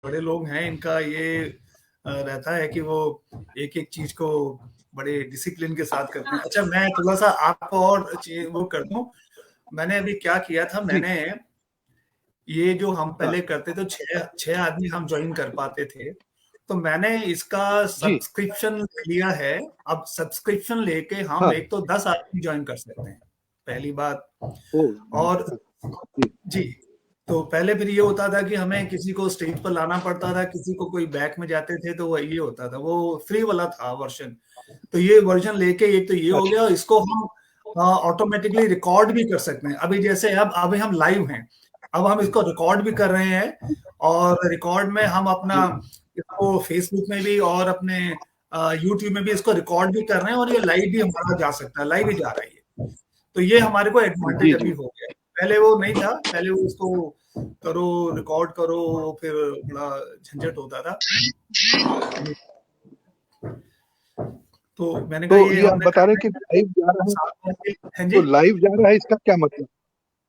बड़े लोग हैं, इनका ये रहता है कि वो एक एक चीज को बड़े डिसिप्लिन के साथ करते हैं। अच्छा, मैं थोड़ा सा आपको और वो कर दूं, मैंने अभी क्या किया था, जी। मैंने ये जो हम हाँ। पहले करते थे, छह छह आदमी हम ज्वाइन कर पाते थे, तो मैंने इसका जी। सब्सक्रिप्शन लिया है। अब सब्सक्रिप्शन लेके हम हाँ। एक तो 10 आदमी ज्वाइन कर सकते हैं, पहली बात। ओ। और जी। जी, तो पहले फिर ये होता था कि हमें किसी को स्टेज पर लाना पड़ता था, किसी को कोई बैक में जाते थे, तो वो ये होता था, वो फ्री वाला था वर्जन। तो ये वर्जन लेके एक तो ये हो अच्छा। गया, इसको हम ऑटोमेटिकली रिकॉर्ड भी कर सकते हैं। अभी जैसे अब अभी हम लाइव हैं, अब हम इसको रिकॉर्ड भी कर रहे हैं, और रिकॉर्ड में हम अपना जी। इसको फेसबुक में भी और अपने यूट्यूब में भी इसको रिकॉर्ड भी कर रहे हैं, और ये लाइव भी हमारा जा सकता है, लाइव ही जा रहा है ये। तो ये हमारे को एडवांटेज जी। अभी जी। हो गया है। पहले वो नहीं था, पहले वो उसको करो, रिकॉर्ड करो, फिर बड़ा झंझट होता था। तो मैंने कहा तो ये ये आप हमने बता रहे करना हैं कि लाइव जा रहा है, साथ में। हाँ तो जी, लाइव जा रहा है इसका क्या मतलब?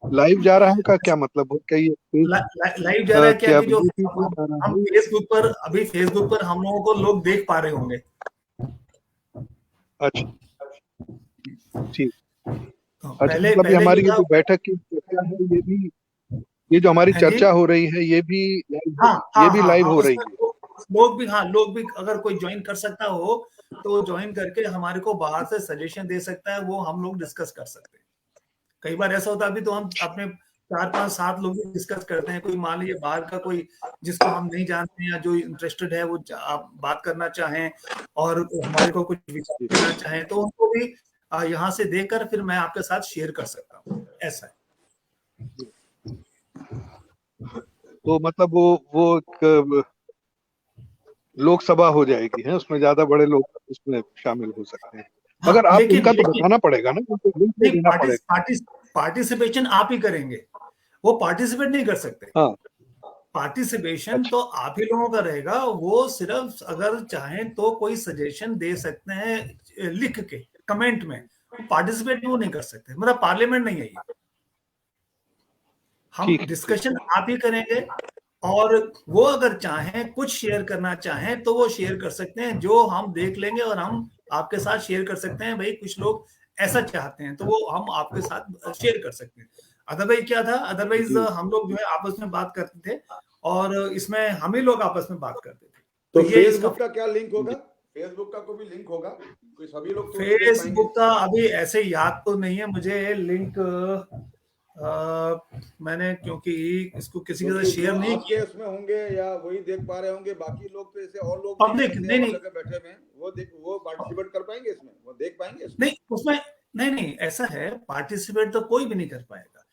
लाइव जा रहा है का क्या मतलब? क्या ये लाइव जा रहा है कि क्या अभी जो यूट्यूब पे जा रहा हम है? फेसबुक पर, अभी फेसबुक पर हम लोगों को लोग देख पा रहे होंगे। अच्छा। ठीक। तो अच्छा, पहले मतलब ये पहले ये हमारी ये था। जो बैठक की चर्चा है, ये भी, ये जो हमारी हाँ जी, चर्चा हो रही है, ये भी लाइव, हाँ ये हाँ भी हाँ लाइव हाँ, हो रही उसमें है? लोग भी, हाँ लोग भी, अगर कोई ज्वाइन कर सकता हो तो ज्वाइन करके हमारे को बाहर से सजेशन दे सकता है, वो हम लोग डिस्कस कर सकते हैं। कई बार ऐसा होता है, अभी तो हम अपने 4 5 7 लोग डिस्कस करते हैं, कोई मान लीजिए बाहर का कोई जिसको हम नहीं जानते हैं, या जो इंटरेस्टेड है, वो आप बात करना चाहें और हमारे को कुछ विचार जी। देना चाहें, तो उनको भी यहाँ से देकर फिर मैं आपके साथ शेयर कर सकता हूँ, ऐसा है। तो मतलब वो एक लोकसभा हो जाएगी है, उसमें ज्यादा बड़े लोग उसमें शामिल हो सकते हैं, हाँ, मगर आप लेकिन उनका तो लेकिन बताना पड़ेगा ना, उनको लिंक तो नहीं, देना पड़ेगा। पार्टिसिपेशन आप ही करेंगे, वो पार्टिसिपेट नहीं कर सकते। हाँ। पार्टिसिपेशन अच्छा। तो आप ही लोगों का रहेगा, वो सिर्फ अगर चाहें तो कोई सजेशन दे सकते हैं लिख के कमेंट में, पार्टिसिपेट वो नहीं कर सकते, मतलब पार्लियामेंट नहीं है ये। हम ठीक है। ठीक। डिस्कशन आप ही करेंगे, और वो अगर चाहें कुछ शेयर करना चाहें तो वो शेयर कर सकते हैं, जो हम देख लेंगे और हम आपके साथ शेयर कर सकते हैं। भाई कुछ लोग ऐसा चाहते हैं तो वो हम आपके साथ शेयर कर सकते हैं। अदरवाइज क्या था, अदरवाइज जी। हम लोग जो है आपस में बात करते थे, और इसमें हम ही लोग आपस में बात करते थे। तो तो ये इसका फेसबुक का क्या लिंक होगा? जी। फेसबुक का कोई लिंक होगा? कोई सभी लोग तो उसमें देख पाएंगे? फेसबुक का अभी ऐसे याद तो नहीं है मुझे लिंक, मैंने क्योंकि इसको किसी के साथ क्योंकि जो शेयर नहीं आपके किया। उसमें होंगे या वही देख पा रहे होंगे, बाकी लोग तो ऐसे और लोग भी पब्लिक ऐसे नहीं, और नहीं जगह बैठे हुए हैं, वो पार्टिसिपेट कर पाएंगे इसमें, वो देख पाएंगे इसमें? नहीं, उसमें नहीं नहीं, ऐसा है, पार्टिसिपेट तो कोई भी नहीं कर पाएगा,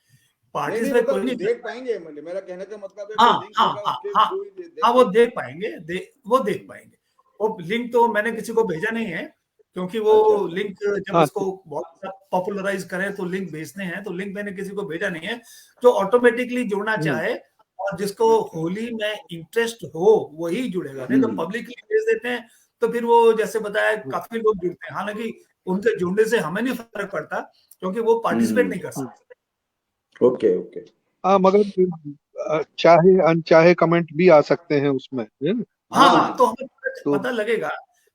नहीं नहीं, पार्टिसिपेट कोई मतलब नहीं कर देख पाएगा। पाएंगे, मेरा कहने का मतलब है हाँ कोई लिंक हाँ होगा हाँ उसके हाँ थ्रू ही देख हाँ, वो पाएंगे। देख पाएंगे, वो देख पाएंगे। वो लिंक तो मैंने किसी को भेजा नहीं है, क्योंकि वो अच्छा अच्छा। लिंक जब हाँ। इसको बहुत पॉपुलराइज करें तो लिंक भेजते हैं, तो लिंक मैंने किसी को भेजा नहीं है। जो ऑटोमेटिकली जुड़ना हम्म। चाहे और जिसको अच्छा। होली में इंटरेस्ट हो वही जुड़ेगा, नहीं तो हम्म। पब्लिकली भेज देते हैं। तो फिर वो जैसे बताया, हम्म। काफी लोग जुड़ते हैं, हालांकि उनके जुड़ने से हमें नहीं फर्क पड़ता, क्योंकि वो पार्टिसिपेट नहीं कर हम्म। सकते। Okay okay. हाँ, मगर चाहे अनचाहे कमेंट भी आ सकते हैं उसमें, है ना? हाँ हाँ हाँ, तो हमें पता तो पता लगेगा,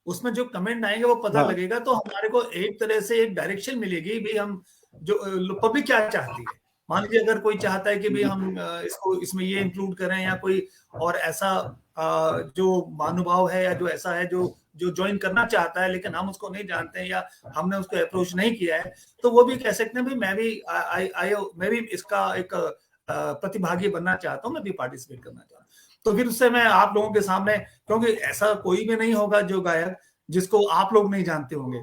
उसमें जो कमेंट आएंगे वो पता हाँ। लगेगा, तो हमारे को एक तरह से एक डायरेक्शन मिलेगी भी, हम जो पब्लिक क्या चाहती है। मान लीजिए अगर कोई चाहता है कि भाई जी। हम इसको इसमें ये इंक्लूड करें, या कोई और ऐसा जो महानुभाव है, या जो ऐसा है जो जो ज्वाइन करना चाहता है, लेकिन हम उसको नहीं जानते हैं, या हमने उसको अप्रोच नहीं किया है, तो वो भी कह सकते हैं भाई मैं भी मैं भी इसका एक प्रतिभागी बनना चाहता हूँ, मैं भी पार्टिसिपेट करना चाहता हूँ। तो फिर उससे मैं आप लोगों के सामने, क्योंकि ऐसा कोई भी नहीं होगा जो गायक जिसको आप लोग नहीं जानते होंगे,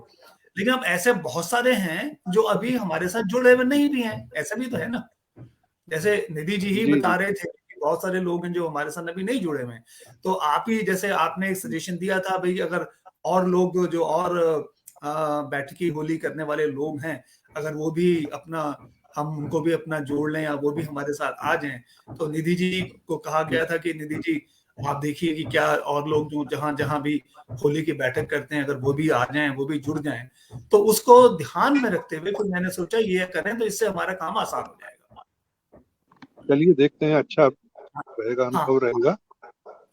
लेकिन अब ऐसे बहुत सारे हैं जो अभी हमारे साथ जुड़े हुए नहीं भी हैं, ऐसा भी तो है ना। जैसे निधि जी ही जी। बता जी। रहे थे कि बहुत सारे लोग हैं जो हमारे साथ अभी नहीं जुड़े हुए हैं। तो आप ही जैसे आपने एक सजेशन दिया था भाई, अगर और लोग जो और बैठकी होली करने वाले लोग हैं, अगर वो भी अपना, हम उनको भी अपना जोड़ लें, या वो भी हमारे साथ आ जाएं, तो निधि जी को कहा गया था कि निधि जी आप देखिए कि क्या और लोग जो जहां जहां भी होली की बैठक करते हैं, अगर वो भी आ जाएं, वो भी जुड़ जाएं, तो उसको ध्यान में रखते हुए फिर मैंने सोचा ये करें, तो इससे हमारा काम आसान हो जाएगा। चलिए देखते हैं, अच्छा रहेगा, हाँ अनुभव रहेगा।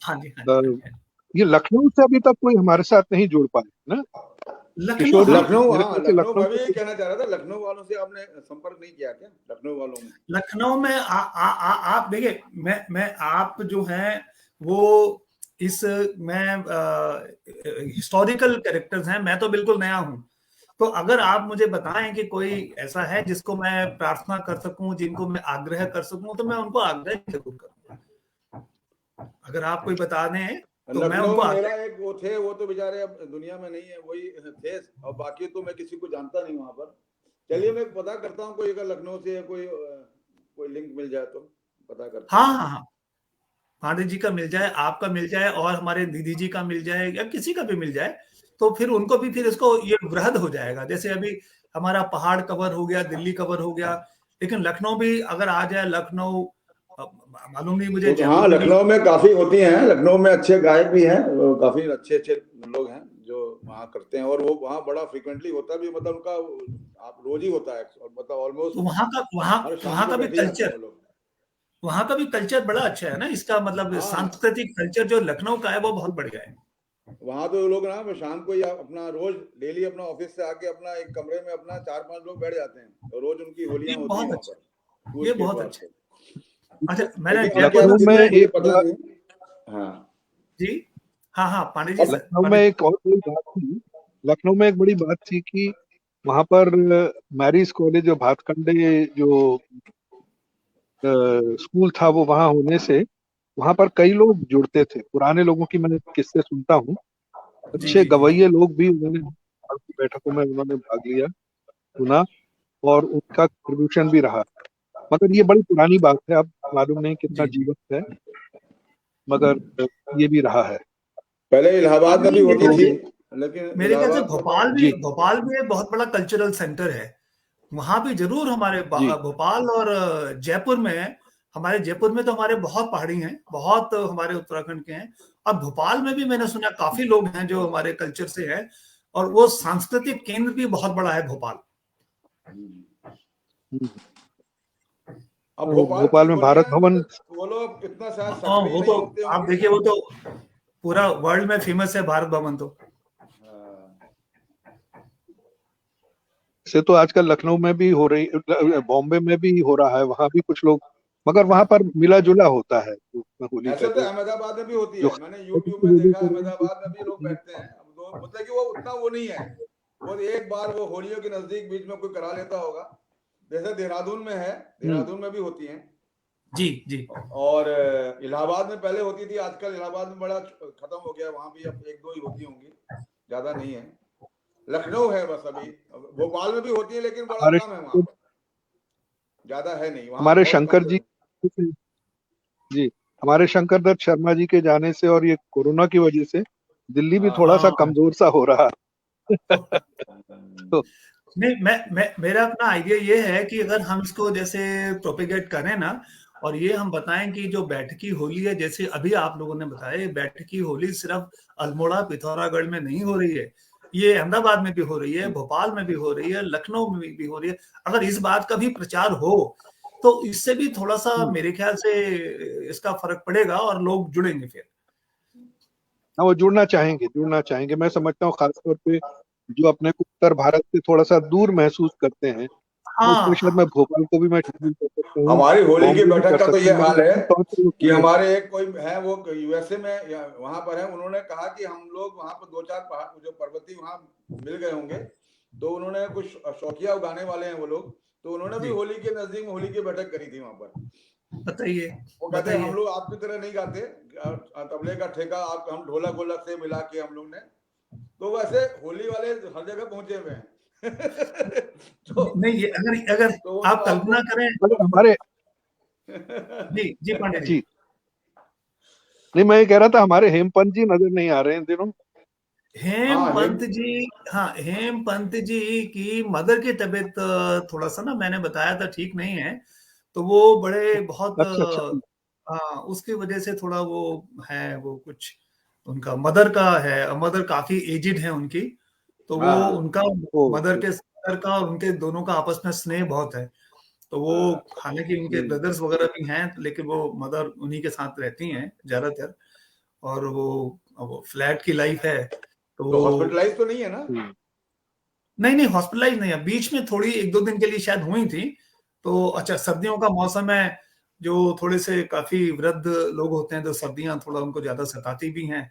हाँ जी, हाँ जी, हाँ जी। ये लखनऊ से अभी तक कोई हमारे साथ नहीं जुड़ पाए ना लखनऊ, किशोर जी? हाँ, लखनऊ, मेरे हाँ ख्याल से लखनऊ, लखनऊ मैं भी से यही कहना चाह रहा था, लखनऊ वालों से आपने संपर्क नहीं किया क्या? लखनऊ वालों में लखनऊ में आप देखिए, मैं आप जो हैं वो इस मैं हिस्टोरिकल कैरेक्टर्स हैं, मैं तो बिल्कुल नया हूं। तो अगर आप मुझे बताएं कि कोई ऐसा है जिसको मैं प्रार्थना कर सकूं, जिनको मैं आग्रह कर सकूं, तो मैं उनको आग्रह जरूर करूंगा। अगर आप कोई बता दें तो मैं लखनऊ उनको में मेरा आग्रह। एक वो थे, वो तो बेचारे अब दुनिया में नहीं है, वही थे, और बाकी तो मैं किसी को जानता नहीं वहां पर। चलिए मैं पता करता हूँ, कोई अगर लखनऊ से कोई लिंक मिल जाए तो पता करता हाँ हूँ। हाँ हाँ, पांडे जी का मिल जाए, आपका मिल जाए, और हमारे दीदी जी का मिल जाए, या किसी का भी मिल जाए, तो फिर उनको भी फिर इसको ये वृहद हो जाएगा। जैसे अभी हमारा पहाड़ कवर हो गया, दिल्ली कवर हो गया, लेकिन लखनऊ भी अगर आ जाए, लखनऊ मालूम नहीं मुझे, तो जयपुर हाँ, में भी। लखनऊ में काफी होती हैं, लखनऊ में अच्छे गायक भी हैं, काफी अच्छे अच्छे लोग हैं जो वहाँ करते हैं, और वो वहाँ बड़ा फ्रिक्वेंटली होता भी, मतलब उनका आप रोज ही होता है, और मतलब ऑलमोस्ट तो वहाँ हर शाम वहाँ को का भी बैठ ही जाते हैं कल्चर, वो लोग। वहाँ का भी कल्चर बड़ा अच्छा है ना, इसका मतलब हाँ, सांस्कृतिक कल्चर जो लखनऊ का है वो बहुत बढ़िया है। वहां तो लोग ना शाम को या अपना रोज डेली अपना ऑफिस से आके अपना एक कमरे में अपना 4-5 लोग बैठ जाते हैं, और रोज उनकी ये होलियां होती हैं बहुत वहां अच्छा, पर, टूर्स ये के बहुत एतबार अच्छा। से। अच्छा, मैंने लेकिन अब क्या जयपुर लखनऊ में स्थिति है मुझे एक पता नहीं। हाँ, जी, हाँ हाँ, पांडे जी अब सर, लखनऊ में पांडे जी। एक और बड़ी बात थी। लखनऊ में एक बड़ी बात थी कि वहां पर मैरिज कॉलेज और भातखंडे जो स्कूल था वो वहां होने से वहां पर कई लोग जुड़ते थे। पुराने लोगों की मैं किस्से सुनता हूँ, जी अच्छे जी जी जी। गवैये लोग भी उन्होंने बैठकों में उन्होंने भाग लिया, सुना, और उनका कंट्रीब्यूशन भी रहा। मगर ये बड़ी पुरानी बात है, अब मालूम नहीं कितना जी जी। जीवंत है, मगर ये भी रहा है। पहले इलाहाबाद में अभी भी मेरे होती ख्याल थी, से लेकिन मेरे ख्याल से इलाहाबाद मतलब जी भोपाल भी एक बहुत बड़ा कल्चरल सेंटर है। वहां भी जरूर हमारे जी भोपाल और जयपुर में, हमारे जयपुर में तो हमारे बहुत पहाड़ी हैं, बहुत हमारे उत्तराखंड के हैं, और भोपाल में भी मैंने सुना काफी लोग हैं जो हमारे कल्चर से हैं, और वो सांस्कृतिक केंद्र भी बहुत बड़ा है भोपाल। हम्म। अब तो भोपाल की भोपाल में भारत होलियां भवन मतलब वो लोग इतना शायद हाँ, सक्रिय वो नहीं तो होते आप होंगे। देखिए, वो तो पूरा वर्ल्ड में फेमस है भारत भवन तो। हाँ, से तो आजकल लखनऊ में भी हो रही, बॉम्बे में भी हो रहा है, वहां भी कुछ लोग, मगर वहां पर मिला जुला होता है होली का ऐसे तो जो अहमदाबाद में भी होती जो है, मैंने यूट्यूब में देखा, अहमदाबाद में भी लोग बैठते हैं। अब दो मतलब कि वो उतना वो नहीं है, वो एक बार वो होलियों के नजदीक बीच में कोई करा लेता होगा, जैसे देहरादून में है, देहरादून में भी होती हैं। जी जी। और इलाहाबाद में पहले होती थी, आजकल इलाहाबाद में बड़ा खत्म हो गया, वहां भी अब 1-2 ही होती होंगी, ज्यादा नहीं है। लखनऊ है बस अभी, भोपाल में भी होती है लेकिन बड़ा हमारे कम है वहां पर, ज्यादा है नहीं, वहां हमारे बहुत कम शंकर जी, जगह। जी हमारे शंकर दत्त शर्मा जी के जाने से और ये कोरोना की वजह से दिल्ली भी थोड़ा सा हाँ, कमजोर सा हो रहा है। तो नहीं, मैं मेरा अपना आइडिया ये है कि अगर हम इसको जैसे प्रोपेगेट करें ना, और ये हम बताएं कि जो बैठकी होली है, जैसे अभी आप लोगों ने बताया, ये बैठकी होली सिर्फ अल्मोड़ा पिथौरागढ़ में नहीं हो रही है, ये अहमदाबाद में भी हो रही है, भोपाल में भी हो रही है, लखनऊ में भी हो रही है। अगर इस बात का भी प्रचार हो तो इससे भी थोड़ा सा मेरे ख्याल से इसका फर्क पड़ेगा और लोग जुड़ेंगे फिर। हाँ, वो जुड़ना चाहेंगे। मैं समझता हूँ खासतौर पे जो अपने को उत्तर भारत से थोड़ा सा दूर महसूस करते हैं, तो हाँ उसमें शायद हाँ मैं भोपाल को भी मैं शामिल कर सकता हूँ, हमारी होली की बॉम्बे भी बैठक कर का तो सकता ये हूँ, हाल मगर है निश्चित तौर पर वो कि जुड़े। हमारे एक कोई है वो यूएसए में या वहां पर है, उन्होंने कहा कि हम लोग वहां पर 2-4 पहाड़ जो पर्वती वहां मिल गए होंगे, तो उन्होंने कुछ शौकिया उगाने वाले हैं वो लोग, तो उन्होंने भी जी, होली के नजदीक में होली की बैठक करी थी वहां पर। बताइए वो कहते हैं हम बताइए। लोग आपकी तरह नहीं गाते, तबले का ठेका आप हम ढोलक वोलक से मिला के हम लोग ने, तो वैसे होली वाले हर जगह पहुंचे हुए हैं। नहीं, ये अगर अगर तो आप कल्पना करें। मगर हमारे जी जी, पांडे जी। जी नहीं, मैं ये कह रहा था हमारे हेमपंत जी नजर नहीं आ रहे हैं इन दिनों। हाँ, हेमपंत जी, हाँ, हेमपंत जी की मदर की तबीयत थोड़ा सा ना, मैंने बताया था, ठीक नहीं है, तो वो बड़े बहुत अच्छा अच्छा। हाँ, उसकी वजह से थोड़ा वो है, वो कुछ उनका मदर का है, मदर काफी एजिड है उनकी, तो वो हाँ, उनका ओ मदर का और उनके दोनों का आपस में स्नेह बहुत है। तो वो, हालांकि उनके ब्रदर्स वगैरह भी हैं, लेकिन वो मदर उन्हीं के साथ रहती हैं ज्यादातर। और वो फ्लैट की लाइफ है। तो हॉस्पिटलाइज तो नहीं है ना? नहीं हॉस्पिटलाइज नहीं है, बीच में थोड़ी 1-2 दिन के लिए शायद हुई थी। तो अच्छा, सर्दियों का मौसम है, जो थोड़े से काफी वृद्ध लोग होते हैं तो सर्दियां थोड़ा उनको ज्यादा सताती भी हैं,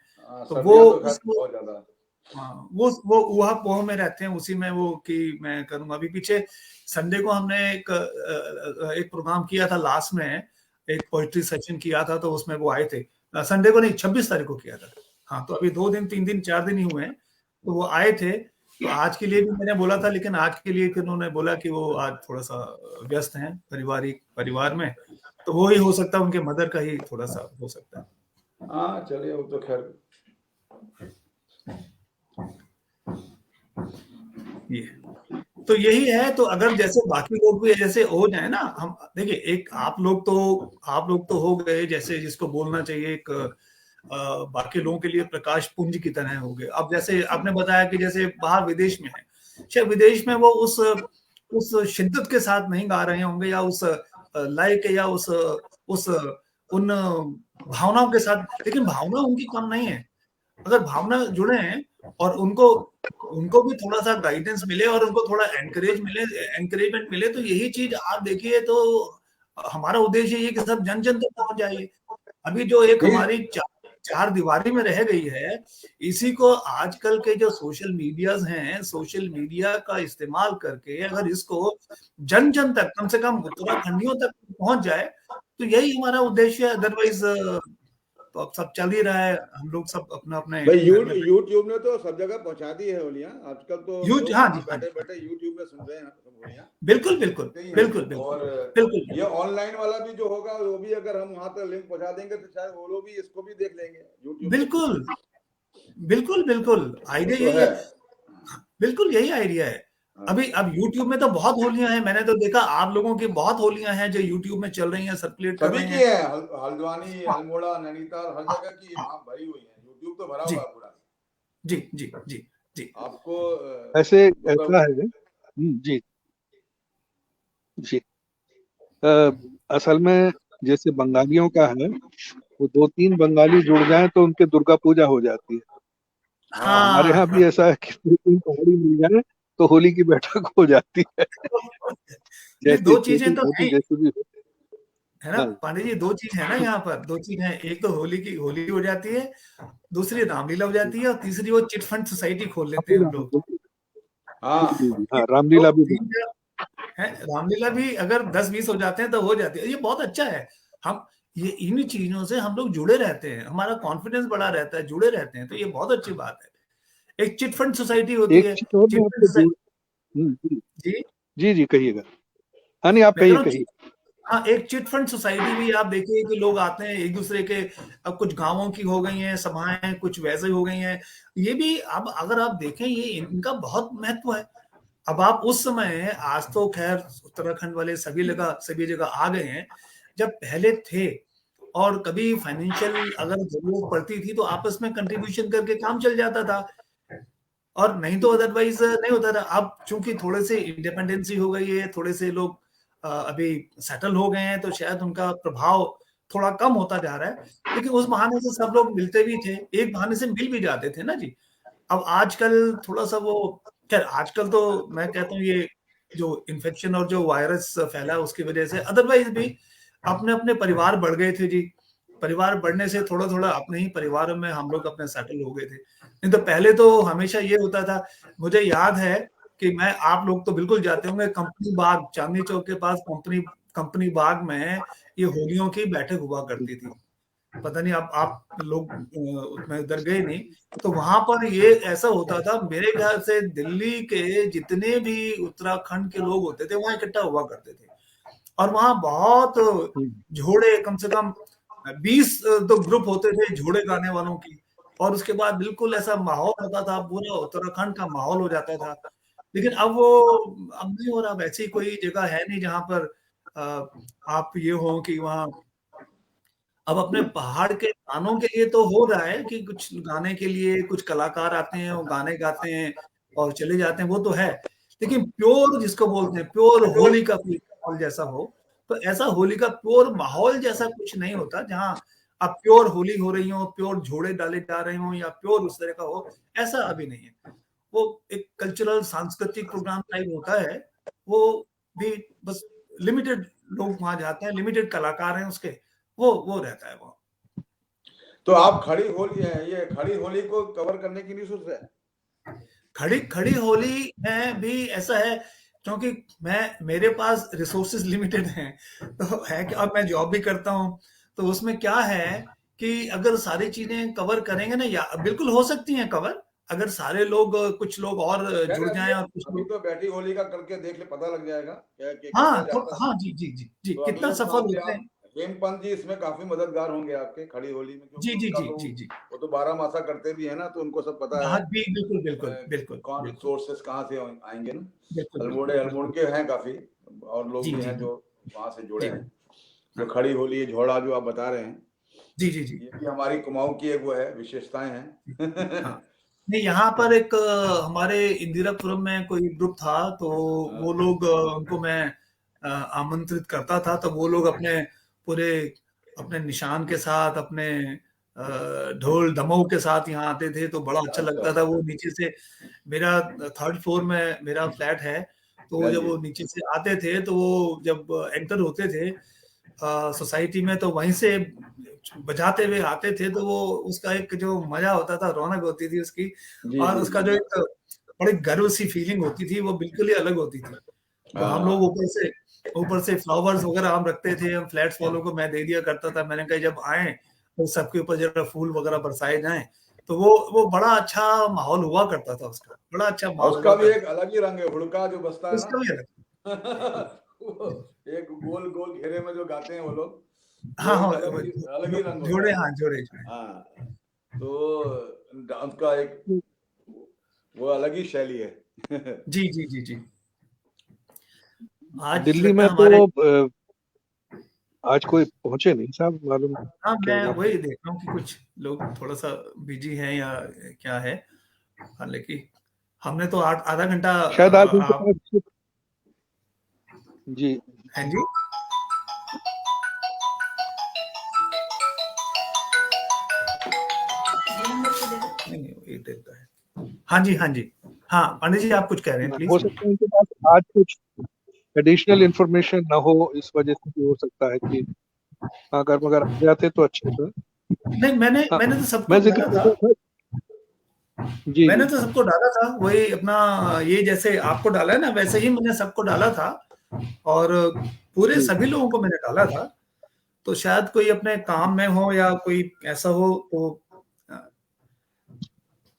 तो वो बहुत ज्यादा, हाँ, वो ऊहा-पोह में रहते हैं, उसी में वो कि मैं करूंगा। अभी पीछे संडे को हमने एक प्रोग्राम किया था, लास्ट में एक पोएट्री सेशन किया था, तो उसमें वो आए थे। संडे को नहीं, 26 तारीख को किया था। हाँ, तो अभी 2 दिन 3 दिन 4 दिन ही हुए हैं, तो वो आए थे। तो आज के लिए भी मैंने बोला था, लेकिन आज के लिए फिर उन्होंने बोला कि वो आज थोड़ा सा व्यस्त हैं परिवार में, तो वो ही हो सकता है, उनके मदर का ही थोड़ा सा हो सकता है। हाँ चलिए, वो तो खैर ये तो यही है। तो अगर जैसे बाकी लोग भी जैसे हो जाए ना, हम देखिए, एक आप लोग तो हो गए जैसे जिसको बोलना चाहिए एक बाकी लोगों के लिए प्रकाश पुंज की तरह हो गए। अब जैसे आपने बताया कि जैसे बाहर विदेश में है, शायद विदेश में वो उस शिद्दत के साथ नहीं गा रहे होंगे, या उस लय के, या उस उन भावनाओं के साथ, लेकिन भावना उनकी कम नहीं है। अगर भावना जुड़े हैं और उनको भी थोड़ा सा गाइडेंस मिले और उनको थोड़ा एनकरेजमेंट मिले, तो यही चीज आप देखिए। तो हमारा उद्देश्य ये कि सब जन जन तक पहुंच जाइए। अभी जो एक हमारी चार दीवारी में रह गई है, इसी को आजकल के जो सोशल मीडियाज हैं, सोशल मीडिया का इस्तेमाल करके अगर इसको जन जन तक, कम से कम उत्तराखंडियों तक पहुंच जाए, तो यही हमारा उद्देश्य है। अदरवाइज तो अब सब चल ही रहा है, हम लोग सब अपना अपने भाई यूट्यूब ने तो सब जगह पहुंचा दी है होलियां आजकल। तो हाँ जी, बैठे बैठे यूट्यूब में सुन रहे हैं सब होलियां। बिल्कुल ये ऑनलाइन वाला भी जो होगा, वो भी अगर हम वहां तक लिंक पहुंचा देंगे तो शायद वो लोग भी इसको भी देख लेंगे यूट्यूब। बिल्कुल आइडिया यही है, बिल्कुल यही आइडिया है। अभी अब YouTube में तो बहुत होलियां हैं, मैंने तो देखा आप लोगों की बहुत होलियां हैं जो YouTube में चल रही हैं, सर्कुलेट कर रही हैं। हल्द्वानी, अल्मोड़ा, नैनीताल, हर जगह की भरी हुई है, YouTube तो भरा हुआ है पूरा। जी आपको ऐसा है जी जी। असल में जैसे बंगालियों का है, वो 2-3 बंगाली जुड़ जाएं तो उनके दुर्गा पूजा हो जाती है। हमारे यहाँ भी ऐसा है कि 2-3 पहाड़ी मिल जाए तो होली की बैठक हो जाती है। ये दो चीजें तो जैसे भी है ना पांडे जी, 2 चीज है ना यहाँ पर, 2 चीज है। एक तो होली हो जाती है, दूसरी रामलीला हो जाती है, और तीसरी वो चिट फंड सोसाइटी खोल लेते हैं हम लोग। रामलीला भी है, रामलीला भी अगर 10-20 हो जाते हैं तो हो जाती है। ये बहुत अच्छा है। हम ये इन चीजों से हम लोग जुड़े रहते हैं, हमारा कॉन्फिडेंस बढ़ा रहता है, जुड़े रहते हैं, तो ये बहुत अच्छी बात है। एक चिट फंड सोसाइटी होती है। जी कहिएगा। हाँ नहीं, आप कहिए। हाँ, एक चिट फंड सोसाइटी भी आप देखिए कि लोग आते हैं एक दूसरे के, अब कुछ गांवों की हो गई हैं सभाएं, कुछ वैसे हो गई हैं। ये भी अब अगर आप देखें, ये इनका बहुत महत्व है। अब आप उस समय, आज तो खैर उत्तराखंड वाले सभी जगह आ गए हैं, जब पहले थे और कभी फाइनेंशियल अगर जरूरत पड़ती थी तो आपस में कंट्रीब्यूशन करके काम चल जाता था, और नहीं तो अदरवाइज नहीं होता था। अब चूंकि थोड़े से इंडिपेंडेंसी हो गई है, थोड़े से लोग अभी सेटल हो गए हैं, तो शायद उनका प्रभाव थोड़ा कम होता जा रहा है, लेकिन उस बहाने से सब लोग मिलते भी थे, एक बहाने से मिल भी जाते थे ना जी। अब आजकल थोड़ा सा वो, खैर आजकल तो मैं कहता हूँ ये जो इन्फेक्शन और जो वायरस फैला उसकी वजह से, अदरवाइज भी अपने अपने परिवार बढ़ गए थे जी। परिवार बढ़ने से थोड़ा थोड़ा अपने ही परिवारों में हम लोग अपने सेटल हो गए थे। नहीं तो पहले तो हमेशा ये होता था, मुझे याद है कि आप लोग तो बिल्कुल जाते होंगे, कंपनी बाग, चांदनी चौक के पास कंपनी बाग में ये होलियों की बैठक हुआ करती थी। पता नहीं आप लोग उसमें उधर गए नहीं, तो वहां पर ये ऐसा होता था, मेरे ख्याल से दिल्ली के जितने भी उत्तराखंड के लोग होते थे वहां इकट्ठा हुआ करते थे, और वहां बहुत झोड़े, कम से कम 20 तो ग्रुप होते थे झोड़े गाने वालों की, और उसके बाद बिल्कुल ऐसा माहौल होता था, पूरा उत्तराखंड का माहौल हो जाता था। लेकिन अब नहीं हो रहा। वैसी कोई जगह है नहीं जहां पर आप ये हो कि वहां अब अपने पहाड़ के गानों के लिए तो हो रहा है कि कुछ गाने के लिए कुछ कलाकार आते हैं, वो गाने गाते हैं और चले जाते हैं, वो तो है। लेकिन प्योर जिसको बोलते हैं, प्योर होली का माहौल जैसा हो, तो ऐसा होली का प्योर माहौल जैसा कुछ नहीं होता, जहाँ अब प्योर होली हो रही हो, प्योर झोड़े डाले जा रहे हो या प्योर उस तरह का हो, ऐसा अभी नहीं है। वो एक कल्चरल सांस्कृतिक प्रोग्राम टाइप होता है, वो भी बस लिमिटेड लोग वहां जाते हैं, लिमिटेड कलाकार हैं उसके, वो रहता है वो। तो आप खड़ी होली है, ये खड़ी होली को कवर करने की नहीं सोच रहे? खड़ी होली में भी ऐसा है, क्योंकि मेरे पास रिसोर्सेज लिमिटेड हैं, तो है कि अब मैं जॉब भी करता हूँ, तो उसमें क्या है कि अगर सारी चीजें कवर करेंगे ना, या बिल्कुल हो सकती हैं कवर, अगर सारे लोग, कुछ लोग और जुड़ जाएं और कुछ अभी लोग, तो बैठी होली का करके देख ले, पता लग जाएगा कितना हाँ जाता है। हाँ जी जी जी जी, तो कितना अगले सफल साल से होते हैं। आप हेमपंत जी इसमें काफी मददगार होंगे आपके खड़ी होली में, क्योंकि जी जी उनका जी तो जी जी, वो तो 12 मासा करते भी है ना, तो उनको सब पता हाँ है जी, बिल्कुल बिल्कुल बिल्कुल कौन बिल्कुल सोर्सेस कहाँ से आएंगे ना। बिल्कुल अल्मोड़े बिल्कुल, के हैं काफी, और लोग जी भी जी हैं जी जो वहां से जुड़े जी, हैं। जो हाँ खड़ी होली है, झोड़ा जो आप बता रहे हैं, जी जी जी, ये भी हमारी कुमाऊं की एक वो है, विशेषताएं हैं। हाँ। नहीं, यहाँ पर एक हमारे इंदिरापुरम में कोई ग्रुप था, तो वो लोग, उनको मैं आमंत्रित करता था, तो वो लोग अपने पूरे अपने निशान के साथ, अपने ढोल दमऊ के साथ यहाँ आते थे, तो बड़ा अच्छा अच्छा, लगता था। वो नीचे से, मेरा 3rd फ्लोर में मेरा फ्लैट है, तो हाँ जब जी, वो नीचे से आते थे, तो वो जब एंटर होते थे सोसाइटी में, तो वहीं से बजाते हुए आते थे, तो वो उसका एक जो मजा होता था, रौनक होती थी उसकी, जी और जी उसका जी, जो एक बड़ी गर्व सी फीलिंग होती थी, वो बिल्कुल ही अलग होती थी। तो हम लोग हाँ, ऊपर से फ्लावर्स वगैरह हम रखते थे, हम फ्लैट्स वालों को मैं दे दिया करता था। मैंने कहा जब आए तो सबके ऊपर जरा फूल वगैरह बरसाए जाएं, तो वो बड़ा अच्छा माहौल हुआ करता था उसका, बड़ा अच्छा और माहौल उसका हुआ भी करता एक अलग ही रंग है, हुड़का जो बसता था, है उसका भी अलग। ना। वो एक गोल गोल घेरे में जो गाते हैं वो लोग, वो हाँ एक हाँ, अलग ही रंग होता जोड़े, है। हाँ जोड़े जोड़े, हाँ, तो डांस का एक वो अलग ही शैली है। जी जी जी जी। आज दिल्ली लगता में है हमारे, तो आज कोई पहुंचे नहीं साहब, मालूम हाँ क्या मैं हुआ। वही देख रहा हूँ कि कुछ लोग थोड़ा सा बिजी हैं या क्या है। हालांकि हमने तो आधा घंटा शायद आज उनके आप, पास, जी, हैं जी, नहीं नहीं, ये देता है। हाँ जी हाँ जी, हाँ पंडित जी, आप कुछ कह रहे हैं हो प्लीज। सकता है उनके पास आज कुछ एडिशनल इंफॉर्मेशन ना हो, इस वजह से भी हो सकता है कि अगर मगर आ जाते तो अच्छा था। नहीं, मैंने हाँ, मैंने तो सबको मैं जिक्र डाला कर था, रहा था। जी मैंने जी, तो सबको डाला था, वही अपना, ये जैसे आपको डाला है ना, वैसे ही मैंने सबको डाला था, और पूरे जी सभी लोगों को मैंने डाला था। तो शायद कोई अपने काम में हो या कोई ऐसा हो, तो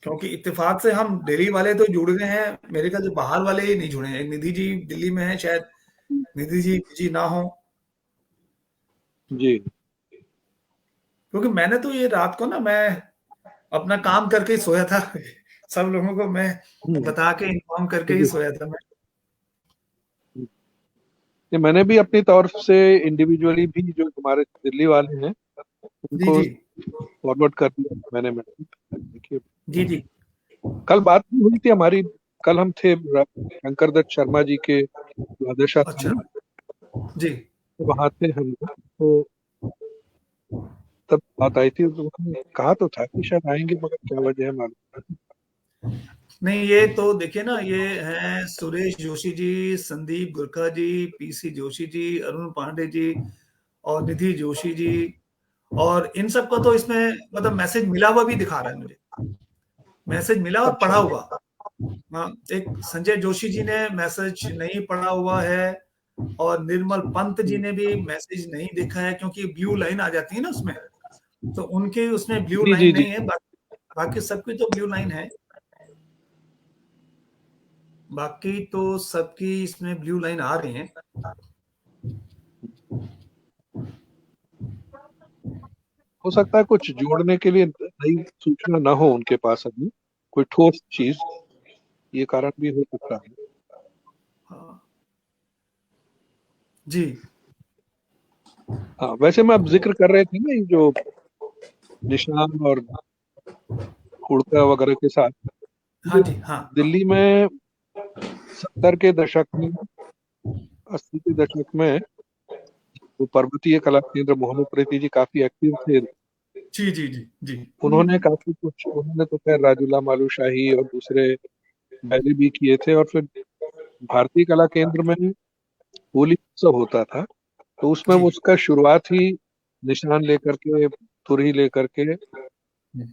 क्योंकि इत्तेफाक से हम दिल्ली वाले तो जुड़ गए हैं, मेरे ख्याल से बाहर वाले ही नहीं जुड़े हैं। निधि जी दिल्ली में है, शायद निधि जी बिजी ना हो, जी। क्योंकि मैंने तो ये रात को ना, मैं अपना काम करके ही सोया था। सब लोगों को मैं हम्म, बता के इन्फॉर्म करके ही जी। सोया था मैं। ये मैंने भी अपनी तरफ से इंडिविजुअली भी जो हमारे दिल्ली वाले हैं जी उनको जी फॉरवर्ड कर दिया मैंने। देखिए, जी जी, कल बात भी हुई थी हमारी। कल हम थे शंकर दत्त शर्मा जी के द्वादशा था अच्छा ना, जी, तो वहां थे हम लोग। तो तब बात आई थी, तो उन्होंने कहा तो था कि शायद आएंगे, मगर क्या वजह है मालूम नहीं ये तो देखिए ना, ये हैं सुरेश जोशी जी, संदीप गुरखा जी, पीसी जोशी जी, अरुण पांडे जी और निधि जोशी जी, और इन सब का तो इसमें मतलब मैसेज मिला हुआ भी दिखा रहा है मुझे, मैसेज मिला नहीं। और अच्छा, पढ़ा हुआ। हाँ, एक संजय जोशी जी ने मैसेज नहीं पढ़ा हुआ है, और निर्मल पंत जी ने भी मैसेज नहीं देखा है, क्योंकि ब्लू लाइन आ जाती है ना उसमें, तो उनके उसमें ब्लू जी लाइन जी जी, नहीं है, बाकी सबकी तो ब्लू लाइन है, बाकी तो सबकी इसमें ब्लू लाइन आ रही है। हो सकता है कुछ जोड़ने के लिए नई सूचना ना हो उनके पास अभी, कोई ठोस चीज, ये कारण भी हो सकता है। हाँ, जी हाँ, वैसे में आप जिक्र कर रहे थे ना, ये जो निशान और हुड़का वगैरह के साथ, हाँ ये जी हाँ दिल्ली में 70 के दशक में, 80 के दशक में वो पर्वतीय कला केंद्र मोहन प्रीति जी काफी एक्टिव थे जी जी जी जी उन्होंने काफी कुछ, उन्होंने तो खैर राजूला मालूशाही और दूसरे बैले भी किए थे। और फिर भारतीय कला केंद्र में होली उत्सव होता था, तो उसमें जी उसका शुरुआत ही निशान लेकर के, तुरही लेकर के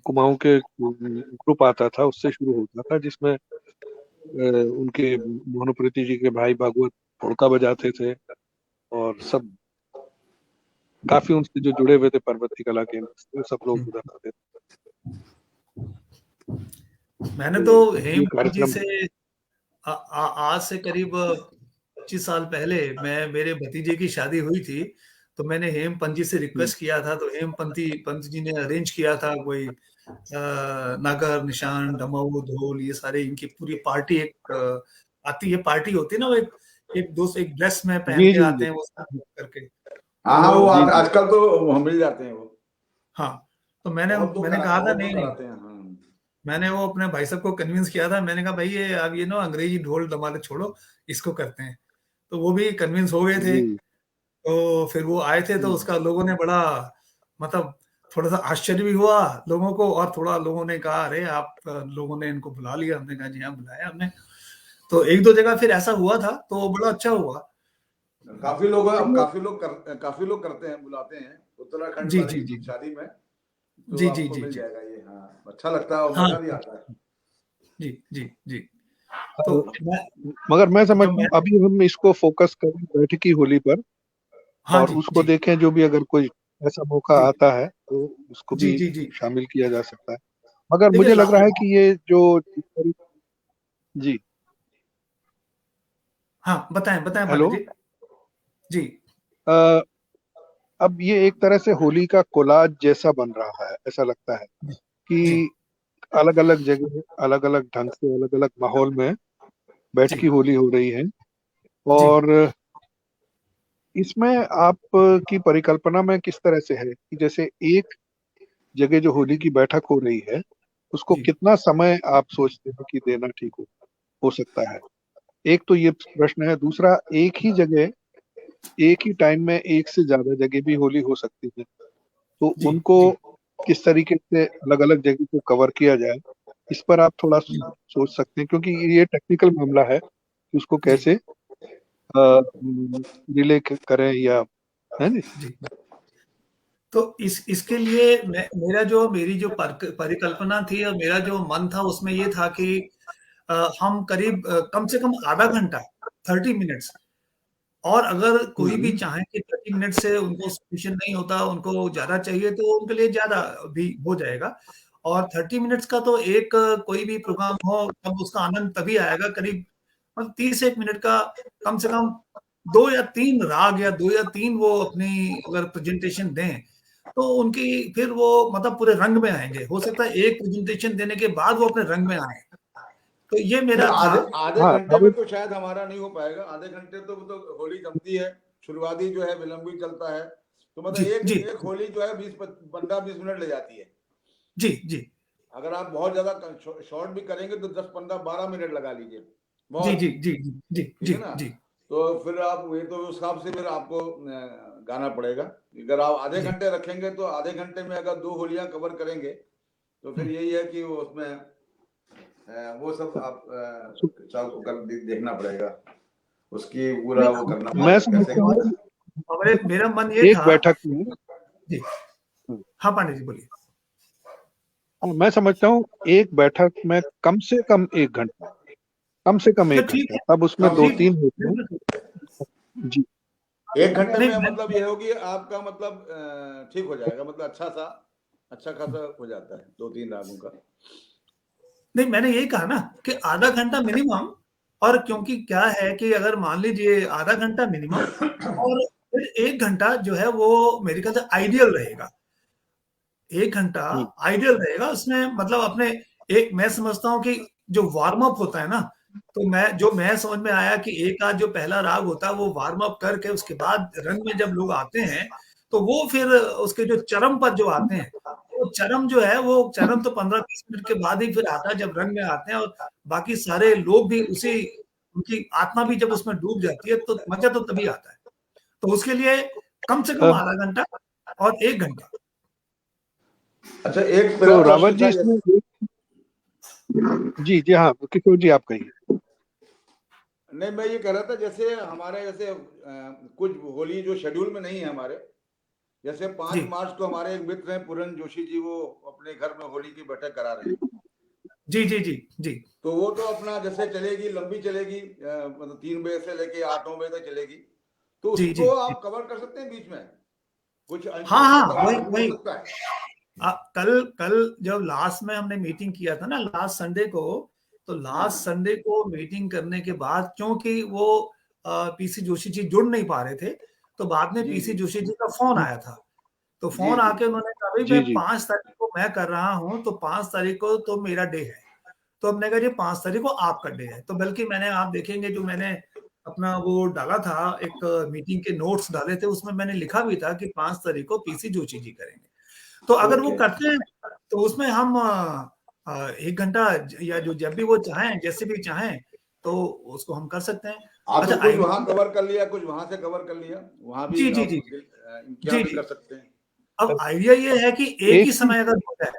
कुमाऊं के ग्रुप आता था, उससे शुरू होता था, जिसमें उनके मोहनप्रीति जी के भाई भागवत हुड़का बजाते थे, और सब काफी उनसे जो जुड़े हुए थे पर्वती कला केंद्र से, वो सब लोग उधर आते थे। मैंने तो तो ये हेमचंद जी कार्यक्रम, से आज से करीब 25 साल पहले मैं मेरे भतीजे की शादी हुई थी, तो मैंने हेमपंत जी से रिक्वेस्ट किया था, तो हेमपंती पंत जी ने अरेंज किया था कोई नगर, निशान, डमरू, ढोल, ये सारे इनकी पूरी पार्टी एक आती है, पार्टी होती है ना, वो एक दोस्त एक ड्रेस में पहन जी के जी आते जी हैं वो सब करके। हाँ हाँ, वो तो जी जी आजकल तो वो मिल जाते हैं वो, हाँ, तो मैंने कहा था बहुत लोग नहीं नहीं, कराते हैं। हाँ मैंने वो अपने भाई साहब को कन्विंस किया था, मैंने कहा भाई ये अब ये ना अंग्रेजी ढोल दमादे छोड़ो, इसको करते हैं। तो वो भी कन्विंस हो गए थे। जी। तो फिर वो आए थे, तो उसका लोगों ने बड़ा मतलब थोड़ा सा आश्चर्य भी हुआ लोगों को, और थोड़ा लोगों ने कहा अरे आप लोगों ने इनको बुला लिया। हमने कहा जी हाँ बुलाया हमने। तो एक दो जगह फिर ऐसा हुआ था, तो बड़ा अच्छा हुआ। काफी लोग, अब तो काफी लोग करते हैं, बुलाते हैं उत्तराखंड जी वाली जी जी शादी में, तो जी जी आपको जी मिल जी जाएगा ये। हाँ, अच्छा लगता है और हाँ मजा भी आता है। जी जी जी। तो अ, मगर मैं जो समझता हूँ मैंने अभी हम इसको फोकस करें बैठकी होली पर, हाँ और जी उसको जी देखें, जो भी अगर कोई ऐसा मौका जी आता है तो उसको जी भी जी जी। शामिल किया जा सकता है। मगर देखिए मुझे लग रहा है कि ये जो, जी, हाँ बताएं बताएं पांडे हेलो, जी। जी अ, अब ये एक तरह से होली का कोलाज जैसा बन रहा है, ऐसा लगता है जी कि अलग अलग जगह, अलग अलग ढंग से, अलग अलग माहौल में जी बैठकी होली हो रही है। जी और इसमें आप की परिकल्पना में किस तरह से है कि जैसे एक जगह जो होली की बैठक हो रही है, उसको जी कितना समय आप सोचते हैं कि देना ठीक हो सकता है? एक तो ये प्रश्न है। दूसरा, एक ही जगह, एक ही टाइम में एक से ज्यादा जगह भी होली हो सकती है, तो जी उनको जी किस तरीके से अलग अलग जगह को कवर किया जाए, इस पर आप थोड़ा सोच सकते हैं, क्योंकि ये टेक्निकल मामला है कि उसको जी कैसे रिले करें, या है नहीं। जी। तो इस इसके लिए मेरी जो परिकल्पना थी और मेरा जो मन था उसमें ये था कि हम करीब कम से कम आधा घंटा 30 मिनट्स, और अगर कोई भी हम्म, चाहे कि 30 मिनट से उनको सफिशिएंट नहीं होता, उनको ज्यादा चाहिए, तो उनके लिए ज्यादा भी हो जाएगा। और 30 मिनट्स का तो एक कोई भी प्रोग्राम हो तब उसका आनंद तभी आएगा, करीब मतलब 30 एक मिनट का, कम से कम 2 या 3 राग या 2 या 3 वो अपनी अगर प्रेजेंटेशन दें, तो उनकी फिर वो मतलब पूरे रंग में आएंगे। हो सकता है एक प्रेजेंटेशन देने के बाद वो अपने रंग में आए। तो ये नहीं, मेरा था। आधे आधे हाँ घंटे अब, में तो शायद हमारा नहीं हो पाएगा। आधे घंटे तो होली जमती है, शुरुआती जो है विलंबित चलता है, तो मतलब जी जी एक होली जो है 15-20 मिनट ले जाती है। जी जी अगर आप बहुत ज्यादा शॉर्ट भी करेंगे तो 10-15-12 मिनट लगा लीजिए, जी बहुत। जी जी जी ठीक जी है ना? जी तो फिर आप ये तो उस हिसाब से फिर आपको गाना पड़ेगा। अगर आप आधे जी घंटे रखेंगे तो आधे घंटे में अगर 2 होलियां कवर करेंगे, तो फिर यही है कि वो उसमें वो सब आप चालू कर देखना पड़ेगा, उसकी पूरा नहीं वो करना मैं पड़ेगा कैसे। समझता हूँ मेरा मन ये एक था। बैठक में, जी हाँ पांडे जी बोलिए। मैं समझता हूँ एक बैठक में कम से कम 1 घंटा, कम से कम तो एक ठीक घंटा है, तब उसमें कम दो ठीक है, तीन होते हैं। बिल्कुल ठीक जी। है। 1 घंटे नहीं में मतलब ये होगी आपका मतलब ठीक हो जाएगा, मतलब अच्छा खासा हो जाता है 2-3 रागों का। नहीं, मैंने यही कहा ना कि आधा घंटा मिनिमम। और क्योंकि क्या है कि अगर मान लीजिए आधा घंटा मिनिमम और फिर 1 घंटा जो है वो मेरे ख्याल से आइडियल रहेगा। 1 घंटा हम्म, आइडियल रहेगा उसमें, मतलब अपने एक मैं समझता हूँ कि जो वार्म अप होता है ना, तो मैं समझ में आया कि एक आध जो पहला राग होता है वो वार्म अप करके उसके बाद रंग में जब लोग आते हैं, तो वो फिर उसके जो चरम पर जो आते हैं, वो चरम जो है वो चरम तो 15-20 मिनट के बाद ही फिर आता है जब रंग में आते हैं, और बाकी सारे लोग भी उसी उनकी आत्मा भी जब उसमें डूब जाती है, तो मजा तो तभी आता है। तो उसके लिए कम से कम अ, आधा घंटा और 1 घंटा। अच्छा, एक तो मेरा रावत प्रश्न जी था इसमें जी जी हाँ किशोर जी आप कहिए। नहीं, मैं ये कह रहा था जैसे हमारे जैसे कुछ होली जो शेड्यूल में नहीं है हमारे, जैसे 5 जी मार्च को हमारे एक मित्र हैं पूरन जोशी जी, वो अपने घर में होली की बैठक करा रहे हैं। जी जी जी जी। तो वो तो अपना जैसे चलेगी, लंबी चलेगी, मतलब 3 बजे से लेके 8-9 बजे तक चलेगी, तो जी उसको जी आप कवर कर सकते हैं बीच में, कुछ हाँ उसका हाँ, वही दबाव हो वही। सकता है। कल कल जब लास्ट में हमने मीटिंग किया था ना, लास्ट संडे को, तो लास्ट संडे को मीटिंग करने के बाद, क्योंकि वो पीसी जोशी जी जुड़ नहीं पा रहे थे, तो बाद में जी पीसी जी जोशी जी का फोन आया था। तो जी फोन जी आके उन्होंने कहा भाई जी मैं जी 5 तारीख को मैं कर रहा हूँ, तो 5 तारीख को तो मेरा डे है। तो हमने कहा जी 5 तारीख को आपका डे है। तो बल्कि मैंने, आप देखेंगे जो मैंने अपना वो डाला था, एक मीटिंग के नोट्स डाले थे, उसमें मैंने लिखा भी था कि 5 तारीख को पीसी जोशी जी करेंगे। तो अगर वो ओके। करते हैं तो उसमें हम 1 घंटा या जो जब भी वो चाहें, जैसे भी चाहें, तो उसको हम कर सकते हैं। आप तो अच्छा, कुछ वहां आइडिया। कवर कर लिया, कुछ वहां से कवर कर लिया, वहां भी जी जी आप जी क्या जी भी जी। कर सकते हैं। अब आइडिया ये है कि एक एक ही चीज समय अगर हो जाए,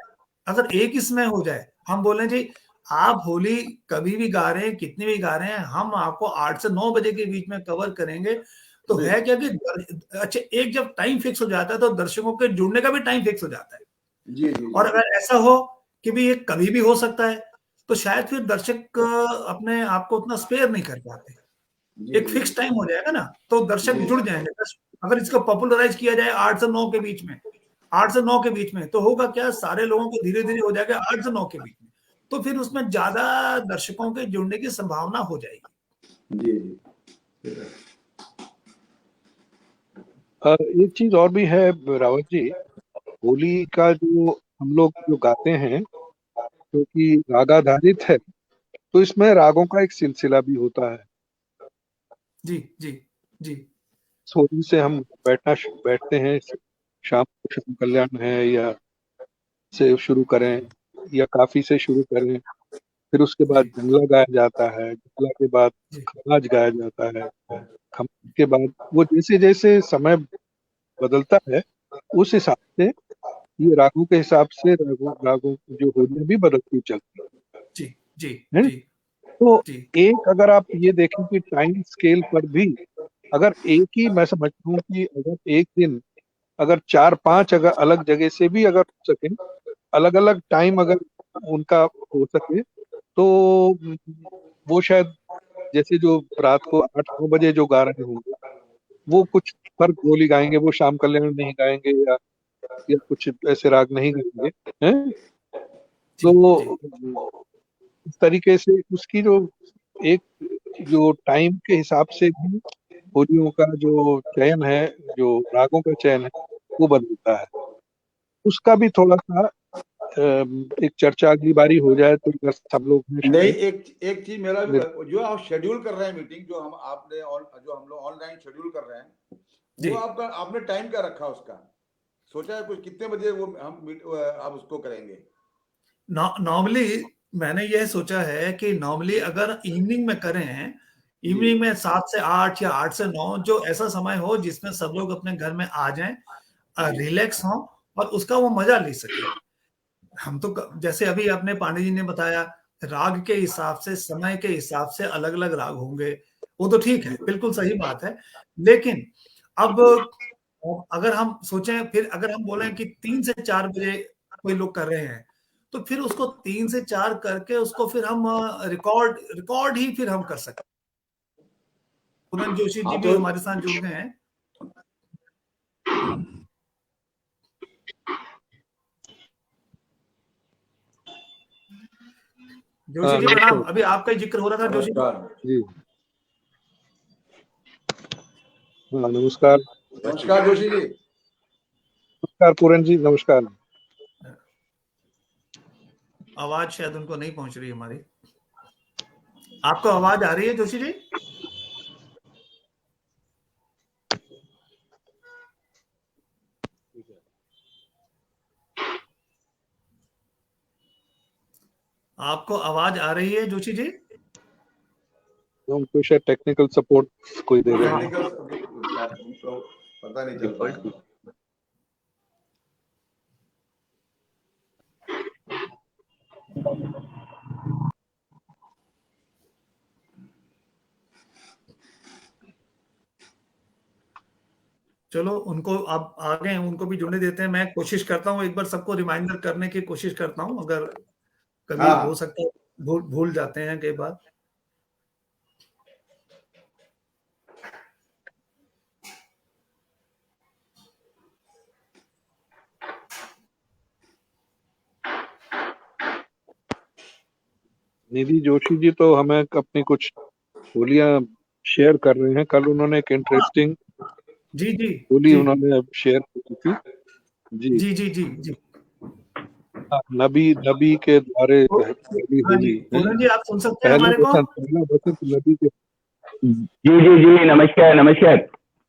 अगर एक ही समय हो जाए, हम बोलें जी आप होली कभी भी गा रहे हैं, कितनी भी गा रहे हैं, हम आपको 8 से 9 बजे के बीच में कवर करेंगे। तो है क्या कि अच्छा, एक जब टाइम फिक्स हो जाता है तो दर्शकों के जुड़ने का भी टाइम फिक्स हो जाता है। जी जी और जी अगर ऐसा हो कि भी ये कभी भी हो सकता है, तो शायद फिर दर्शक अपने आप को उतना स्पेयर नहीं कर पाते। जी एक जी फिक्स टाइम हो जाएगा ना, तो दर्शक जी जुड़ जाएंगे। अगर इसको पॉपुलराइज किया जाए 8 से 9 के बीच में, 8 से 9 के बीच में, तो होगा क्या, सारे लोगों को धीरे-धीरे हो जाएगा 8 से 9 के बीच में। तो फिर उसमें ज़्यादा दर्शकों के जुड़ने की संभावना हो जाएगी। जी जी। एक चीज और भी है रावत जी, होली का जो हम लोग जो गाते हैं क्योंकि रागाधारित है, तो इसमें रागों का एक सिलसिला भी होता है। जी जी जी होली से हम बैठते हैं, शाम को शुभ कल्याण है या से शुरू करें या काफी से शुरू करें, फिर उसके बाद जी जंगला गाया जाता है, जंगला के बाद जी खमाज गाया जाता है, खमाज के बाद वो जैसे जैसे समय बदलता है उस हिसाब से ये रागों के हिसाब से रागों की जो होलियां भी बदलती चलती जी जी है। जी तो जी एक अगर आप ये देखें कि टाइम स्केल पर भी अगर एक ही, मैं समझता हूँ कि अगर एक दिन अगर 4-5 अगर अलग जगह से भी अगर हो सके, अलग अलग टाइम अगर उनका हो सके, तो वो शायद जैसे जो रात को 8-9 बजे जो गा रहे होंगे वो कुछ फर्क बोली गाएंगे, वो शाम कल्याण नहीं गाएंगे या कुछ ऐसे राग नहीं गाएंगे हैं। जी जी तो इस तरीके से उसकी जो एक जो टाइम के हिसाब से भी होलियों का जो चयन है, जो रागों का चयन है, वो बदलता है। उसका भी थोड़ा सा एक चर्चा अगली बारी हो जाए तो अगर सब लोग हैं नहीं, शायद। एक चीज मेरा भी, जो आप शेड्यूल कर रहे हैं मीटिंग, जो हम आपने जो हम लोग ऑनलाइन शेड्यूल कर रहे हैं, जी। वो आपका आपने टाइम क्या रखा उसका, सोचा है कुछ कितने बजे वो आप उसको करेंगे? नॉर्मली मैंने यह सोचा है कि नॉर्मली अगर इवनिंग में करें, जी इवनिंग में 7 से 8 या 8 से 9, जो ऐसा समय हो जिसमें सब लोग अपने घर में आ जाएं, जी रिलैक्स हों और उसका वो मजा ले सकें। हम तो जैसे अभी आपने पांडे जी ने बताया, राग के हिसाब से, समय के हिसाब से अलग-अलग राग होंगे, वो तो ठीक है, जी बिल्कुल सही बात है। लेकिन अब अगर हम सोचें, फिर अगर हम बोलें कि 3 से 4 बजे कोई लोग कर रहे हैं, तो फिर उसको 3 से 4 करके उसको फिर हम रिकॉर्ड रिकॉर्ड ही फिर हम कर सकते हैं। पूरन जोशी जी हाँ भी तो हमारे साथ जुड़ गए हैं। जोशी जी प्रणाम, नमस्कार अभी आपका ही जिक्र हो रहा था जोशी जी। नमस्कार। जी। हाँ नमस्कार। नमस्कार जोशी जी। नमस्कार पूरन जी, नमस्कार। आवाज शायद उनको नहीं पहुंच रही हमारी। आपको आवाज आ रही है जोशी जी? आपको आवाज आ रही है जोशी जी? हमको शायद टेक्निकल सपोर्ट कोई दे रहे हैं। टेक्निकल पता नहीं चल पाया। चलो उनको आप आ गए हैं, उनको भी जुड़ने देते हैं। मैं कोशिश करता हूँ एक बार सबको रिमाइंडर करने की कोशिश करता हूँ, अगर कभी हाँ हो सकता है भूल जाते हैं कई बार। निधि जोशी जी तो हमें अपनी कुछ होलियां शेयर कर रहे हैं। कल उन्होंने एक इंटरेस्टिंग जी जी होली जी उन्होंने शेयर की थी। जी जी जी जी जी। नबी के द्वारे तो, पहली हाँ जी होली है। पूनम जी, आप सुन सकते हैं पहला हमारे को? बसंत नबी के। जी जी जी, नमस्कार नमस्कार।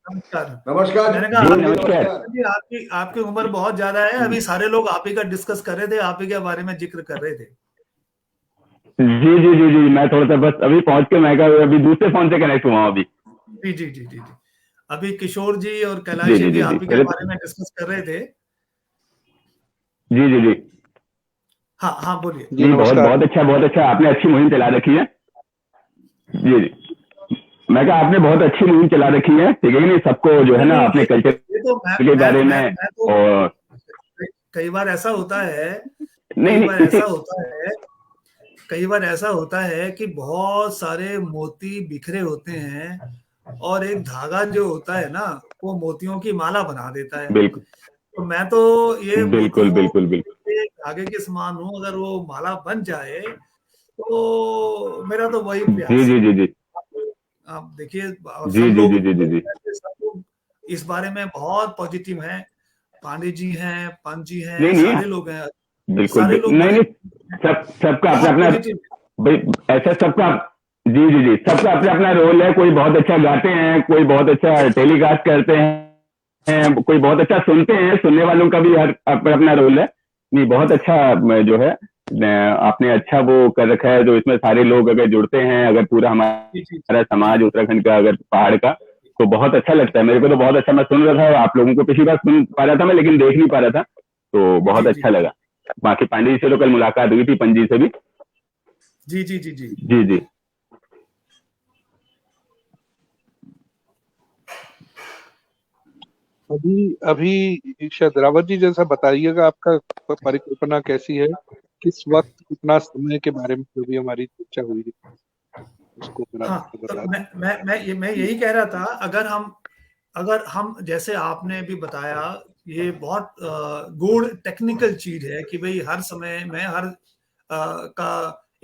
नमस्कार। नमस्कार मैंने कहा जी पूनम जी, नमस्कार। नमस्कार। जी आपकी उम्र बहुत ज्यादा है, अभी सारे लोग आप ही का डिस्कस कर रहे थे, आप ही के बारे में जिक्र कर रहे थे। जी जी जी जी, मैं थोड़ा सा बस अभी पहुंच के मैं अभी दूसरे फोन से कनेक्ट हुआ हूं अभी। जी जी जी जी जी। अभी किशोर जी और कैलाश जी जी जी भी जी जी आप ही के पहले बारे में डिस्कस कर रहे थे। जी जी जी हाँ हाँ बोलिए। जी जी, बहुत नमस्कार। बहुत अच्छा आपने अच्छी मुहिम चला रखी है। जी जी, मैं कहा आपने बहुत अच्छी मुहिम चला रखी है, ठीक है नहीं, सबको जो है नहीं ना नहीं, अपने कल्चर ये तो के बारे में मैं तो और कई बार ऐसा होता है, नहीं कई बार नहीं ऐसा होता है, कई बार ऐसा होता है कि बहुत सारे मोती बिखरे होते हैं और एक धागा जो होता है ना, वो मोतियों की माला बना देता है। बिल्कुल तो मैं तो ये बिल्कुल मोतियों बिल्कुल बिल्कुल के धागे के समान हूँ, अगर वो माला बन जाए तो मेरा तो वही जी प्रयास जी है। जी जी आप देखिए जी सब जी लोग जी जी जी जी सब लोग इस बारे में बहुत पॉजिटिव हैं। पांडे जी हैं, पंत जी हैं, नहीं नहीं सारे लोग हैं, बिल्कुल सारे लोग नहीं बड़े नहीं, सबका अपना बहुत अपना पॉजिटिव। भाई, ऐसा सबका जी जी जी सबका अपना अपना रोल है। कोई बहुत अच्छा गाते हैं, कोई बहुत अच्छा टेलीकास्ट करते हैं, कोई बहुत अच्छा सुनते हैं, सुनने वालों का भी हर अपना अपना रोल है। नहीं बहुत अच्छा जो है आपने अच्छा वो कर रखा है, जो इसमें सारे लोग अगर जुड़ते हैं, अगर पूरा जी जी हमारा जी समाज उत्तराखंड का, अगर पहाड़ का, तो बहुत अच्छा लगता है मेरे को। तो बहुत अच्छा, मैं सुन रहा था आप लोगों को, पिछली बार सुन पा रहा था मैं लेकिन देख नहीं पा रहा था, तो बहुत जी जी अच्छा लगा। बाकी पांडे जी से तो कल मुलाकात हुई थी, पंत जी से भी। जी जी जी जी। जी जी अभी अभी शायद रावत जी जैसा बताइएगा, आपका परिकल्पना कैसी है, किस वक्त कितना समय के बारे में जो भी हमारी चर्चा हुई है उसको जरा हाँ बता तो दें। मैं यही कह रहा था, अगर हम जैसे आपने भी बताया, ये बहुत गूढ़ टेक्निकल चीज है कि भाई हर समय में हर का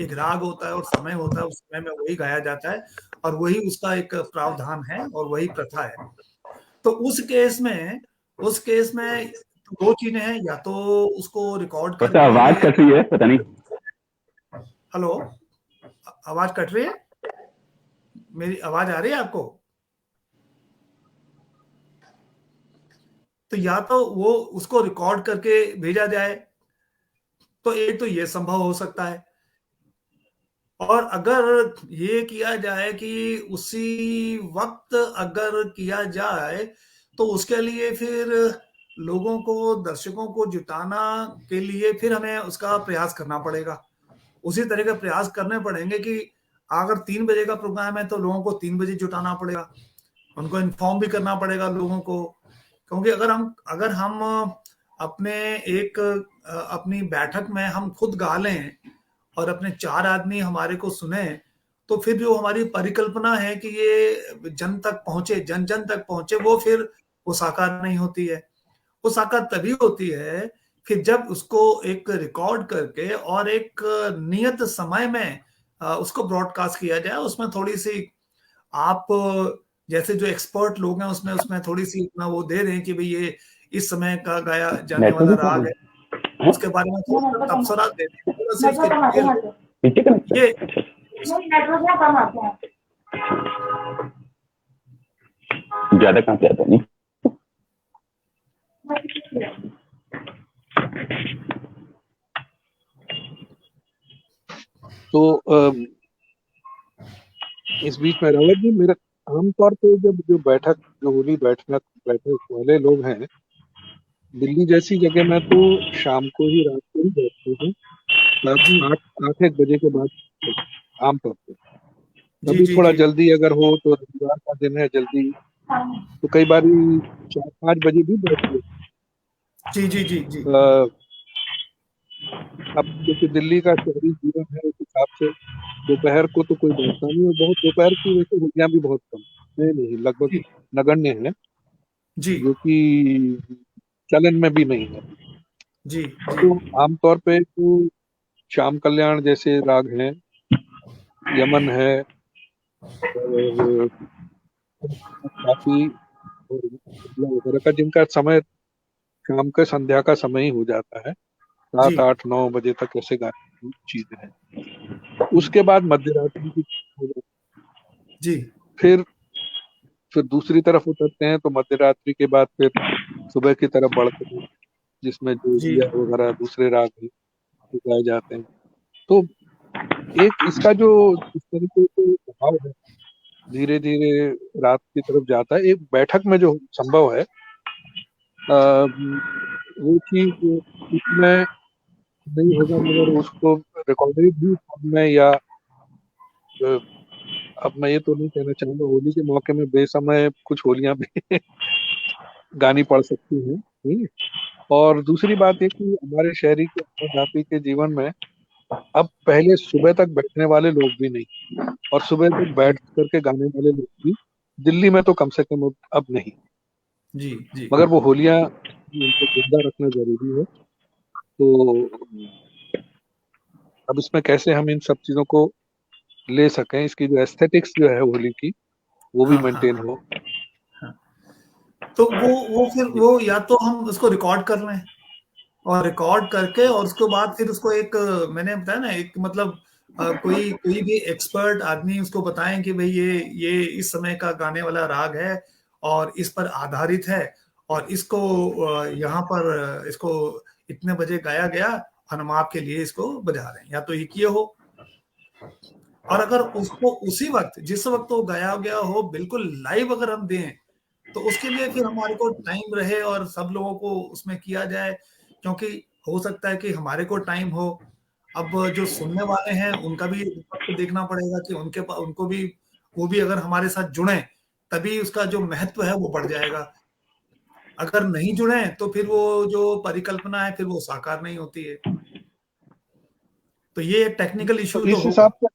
एक राग होता है और समय होता है, उस समय में वही गाया जाता है और वही उसका एक प्रावधान है और वही प्रथा है। तो उस केस में दो चीजें हैं, या तो उसको रिकॉर्ड थोड़ा सा करके आवाज ये। कट रही है, पता नहीं। हेलो, आवाज कट रही है? मेरी आवाज आ रही है आपको? तो या तो वो उसको रिकॉर्ड करके भेजा जाए, तो एक तो ये संभव हो सकता है। और अगर ये किया जाए कि उसी वक्त अगर किया जाए, तो उसके लिए फिर लोगों को, दर्शकों को जुटाना के लिए फिर हमें उसका प्रयास करना पड़ेगा। उसी तरह के प्रयास करने पड़ेंगे कि अगर 3 बजे का प्रोग्राम है तो लोगों को 3 बजे जुटाना पड़ेगा, उनको इन्फॉर्म भी करना पड़ेगा लोगों को। क्योंकि अगर हम अपने एक अपनी बैठक में हम खुद गा लें और अपने 4 आदमी हमारे को सुने, तो फिर जो हमारी परिकल्पना है कि ये जन तक पहुंचे, जन जन तक पहुंचे, वो फिर वो साकार नहीं होती है। वो साकार तभी होती है फिर जब उसको एक रिकॉर्ड करके और एक नियत समय में उसको ब्रॉडकास्ट किया जाए। उसमें थोड़ी सी आप जैसे जो एक्सपर्ट लोग हैं उसमें उसमें थोड़ी सी इतना वो दे दें कि भाई ये इस समय का गाया जाने नेटवर्क वाला भी राग है, प्रॉब्लम उसके बारे में थोड़ा सा तबसरा दे दें, थोड़ा सी उसकी है, डिटेल पीछे कनेक्ट ये। ज्यादा कहाँ से आता नहीं। तो इस बीच में रावत जी, मेरा आमतौर पे जब जो होली बैठक वाले लोग हैं दिल्ली जैसी जगह में, तो शाम को ही, रात को ही बैठते हैं, जी 8-8 1 बजे के बाद आमतौर पे। जी कभी जी थोड़ा जी जल्दी अगर हो तो रविवार का दिन है, जल्दी तो कई बार 4-5 बजे भी बैठते हैं। जी जी जी जी अब क्योंकि दिल्ली का शहरी जीवन है, उस हिसाब से दोपहर को तो कोई बैठता नहीं, और बहुत दोपहर की वैसे होलियां भी बहुत कम नहीं, लगभग जी नगण्य है, जी जो कि चलन में भी नहीं है। जी जी तो आमतौर पे तो श्याम कल्याण जैसे राग हैं, यमन है, और काफी और वगैरह का, जिनका समय शाम के संध्या का समय ही हो जाता है, जी 7-8-9 बजे तक ऐसे गाने की चीजें हैं। उसके बाद मध्य रात्रि की हो जाती है। जी फिर दूसरी तरफ उतरते हैं तो मध्य रात्रि के बाद फिर सुबह की तरफ बढ़ते हैं, जिसमें जी जोड़िया वगैरह दूसरे राग भी गाए जाते हैं। तो एक इसका जो इस तरीके से भाव है, धीरे धीरे रात की तरफ जाता है। एक बैठक में जो संभव है, वो चीज इसमें नहीं होगा, मगर उसको रिकॉर्डेड भी फॉर्म में, या अब मैं ये तो नहीं कहना चाहूंगा होली के मौके में बेसमय कुछ होलियां भी गानी पड़ सकती हैं, ठीक है। और दूसरी बात ये कि हमारे शहरी के आपाधापी के जीवन में अब पहले सुबह तक बैठने वाले लोग भी नहीं, और सुबह तक बैठ करके गाने वाले लोग भी दिल्ली में तो कम से कम अब नहीं। जी जी मगर वो होलियां उनको जिंदा रखना जरूरी है। तो अब इसमें कैसे हम इन सब चीजों को ले सकें, इसकी जो एस्थेटिक्स जो है होली की, वो भी हाँ हाँ मेंटेन हो। हाँ। तो वो फिर जी वो या तो हम उसको रिकॉर्ड कर लें, और रिकॉर्ड करके और उसके बाद फिर उसको एक मैंने बताया ना, एक मतलब कोई भी एक्सपर्ट आदमी उसको बताएं कि भाई ये इस समय का गाने वाला राग है और इस पर आधारित है, और इसको यहाँ पर इसको इतने बजे गाया गया और हम आपके लिए इसको बजा रहे हैं, या तो ये हो। और अगर उसको उसी वक्त जिस वक्त वो गाया गया हो बिल्कुल लाइव अगर हम दें, तो उसके लिए फिर हमारे को टाइम रहे और सब लोगों को उसमें किया जाए, क्योंकि हो सकता है कि हमारे को टाइम हो, अब जो सुनने वाले हैं उनका भी वक्त देखना पड़ेगा कि उनको भी, वो भी अगर हमारे साथ जुड़े तभी उसका जो महत्व है वो बढ़ जाएगा। अगर नहीं जुड़े तो फिर वो जो परिकल्पना है फिर वो साकार नहीं होती है। तो ये टेक्निकल तो इश्यू तो इस होगा। हिसाब से,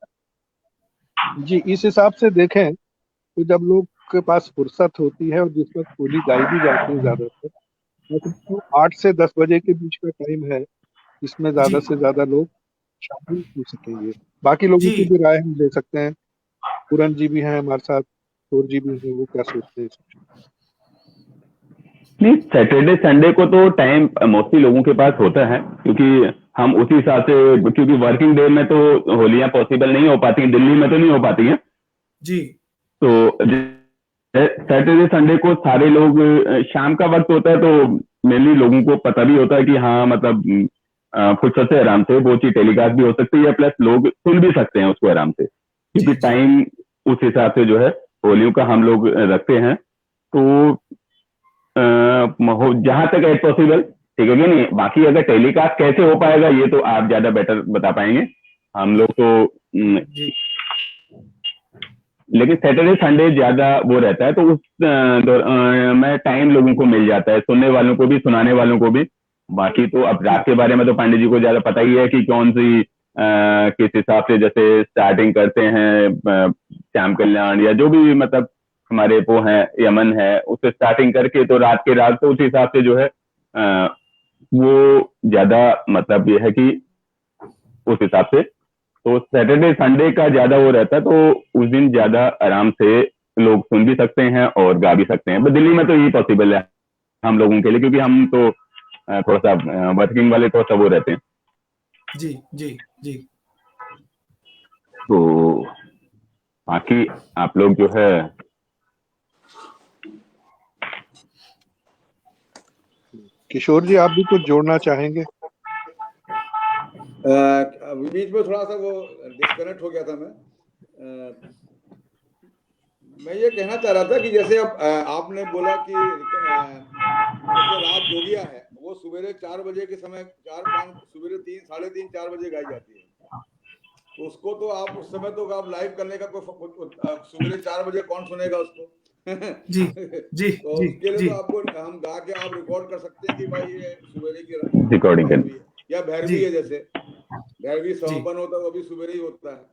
जी इस हिसाब से देखें तो जब लोग के पास फुर्सत होती है और जिस वक्त होली गाई भी जाती है, ज्यादातर मतलब तो 8 से 10 बजे के बीच का टाइम है, इसमें जी ज्यादा से ज्यादा लोग शामिल हो सकेंगे। बाकी लोगों की जी भी राय हम ले सकते हैं। पूरन जी भी हैं हमारे साथ, चोर जी भी हैं, वो क्या सोचते हैं। नहीं, सैटरडे संडे को तो टाइम मोस्टली लोगों के पास होता है, क्योंकि हम उसी हिसाब से, क्योंकि वर्किंग डे में तो होलियां पॉसिबल नहीं हो पाती, दिल्ली में तो नहीं हो पाती हैं। जी तो सैटरडे संडे को सारे लोग, शाम का वक्त होता है तो मेनली लोगों को पता भी होता है कि हाँ मतलब फुर्सत से आराम से वो चीज टेलीकास्ट भी हो सकती है, प्लस लोग सुन भी सकते हैं उसको आराम से, जी क्योंकि जी टाइम उस हिसाब से जो है होलियों का हम लोग रखते हैं। तो जहां तक एट पॉसिबल, ठीक है कि नहीं। बाकी अगर टेलीकास्ट कैसे हो पाएगा ये तो आप ज्यादा बेटर बता पाएंगे, हम लोग तो जी लेकिन सैटरडे संडे ज्यादा वो रहता है, तो उस में टाइम लोगों को मिल जाता है, सुनने वालों को भी सुनाने वालों को भी। बाकी तो अब रात के बारे में तो पांडे जी को ज्यादा पता ही है कि कौन सी किस हिसाब से जैसे स्टार्टिंग करते हैं, श्याम कल्याण या जो भी मतलब हमारे वो है, यमन है, उससे स्टार्टिंग करके तो रात के रात, तो उस हिसाब से जो है वो ज्यादा मतलब ये है कि उस हिसाब से तो सैटरडे संडे का ज्यादा वो रहता है, तो उस दिन ज्यादा आराम से लोग सुन भी सकते हैं और गा भी सकते हैं। बट दिल्ली में तो यही पॉसिबल है हम लोगों के लिए, क्योंकि हम तो थोड़ा सा वर्किंग वाले थोड़ा सा वो रहते हैं। जी जी जी तो बाकी आप लोग जो है किशोर जी, आप भी कुछ जोड़ना चाहेंगे? बीच में थोड़ा सा वो डिस्कनेक्ट हो गया था। मैं ये कहना चाह रहा था कि जैसे अब आपने बोला कि जैसे रात जोगिया है वो सवेरे 4 बजे के समय, 4-5 सवेरे 3-3:30-4 बजे गाई जाती है, तो उसको तो आप उस समय तो आप लाइव करने का कोई सवेरे 4 बजे कौन सुनेगा उसको। जी जी तो जी उसके लिए जी तो आपको हम गा के आप रिकॉर्ड कर सकते हैं कि भाई ये सुबेरे की रिकॉर्डिंग भैरवी कर, है या भैरवी जी है, जैसे भैरवी जी समापन होता है वो भी सुबेरे ही होता है।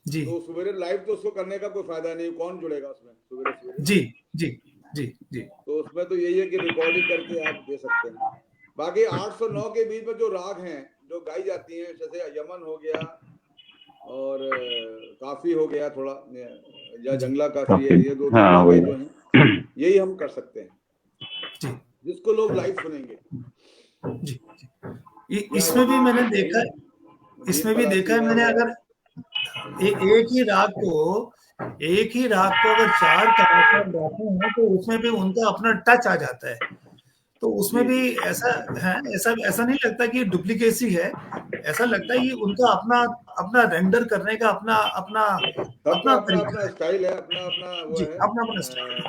जी तो सुबेरे लाइव तो उसको करने का कोई फायदा नहीं, कौन जुड़ेगा उसमें सुबेरे सुबेरे। जी जी जी जी तो उसमें तो यही है कि रिकॉर्डिंग करके आप दे सकते हैं। बाकी 809 के बीच में जो राग हैं जो गाई जाती हैं, जैसे यमन हो गया और काफी हो गया थोड़ा, या जी जंगला काफी है, काफी, ये 2-3 हाँ रागें वही जो हैं यही हम कर सकते हैं जी जिसको लोग लाइव सुनेंगे। जी या इसमें भी मैंने देखा है, भीम इसमें भी देखा पलासी है है मैंने, वो है। अगर एक ही राग को अगर 4 कलाकार गाते हैं तो उसमें भी उनका अपना टच आ जाता है। तो उसमें जी भी जी ऐसा है, ऐसा ऐसा नहीं लगता कि डुप्लीकेसी है, ऐसा लगता है कि उनका अपना अपना रेंडर करने का अपना अपना सबका अपना अपना तरीका अपना है। स्टाइल है, अपना अपना वो जी, है, अपना अपना स्टाइल है,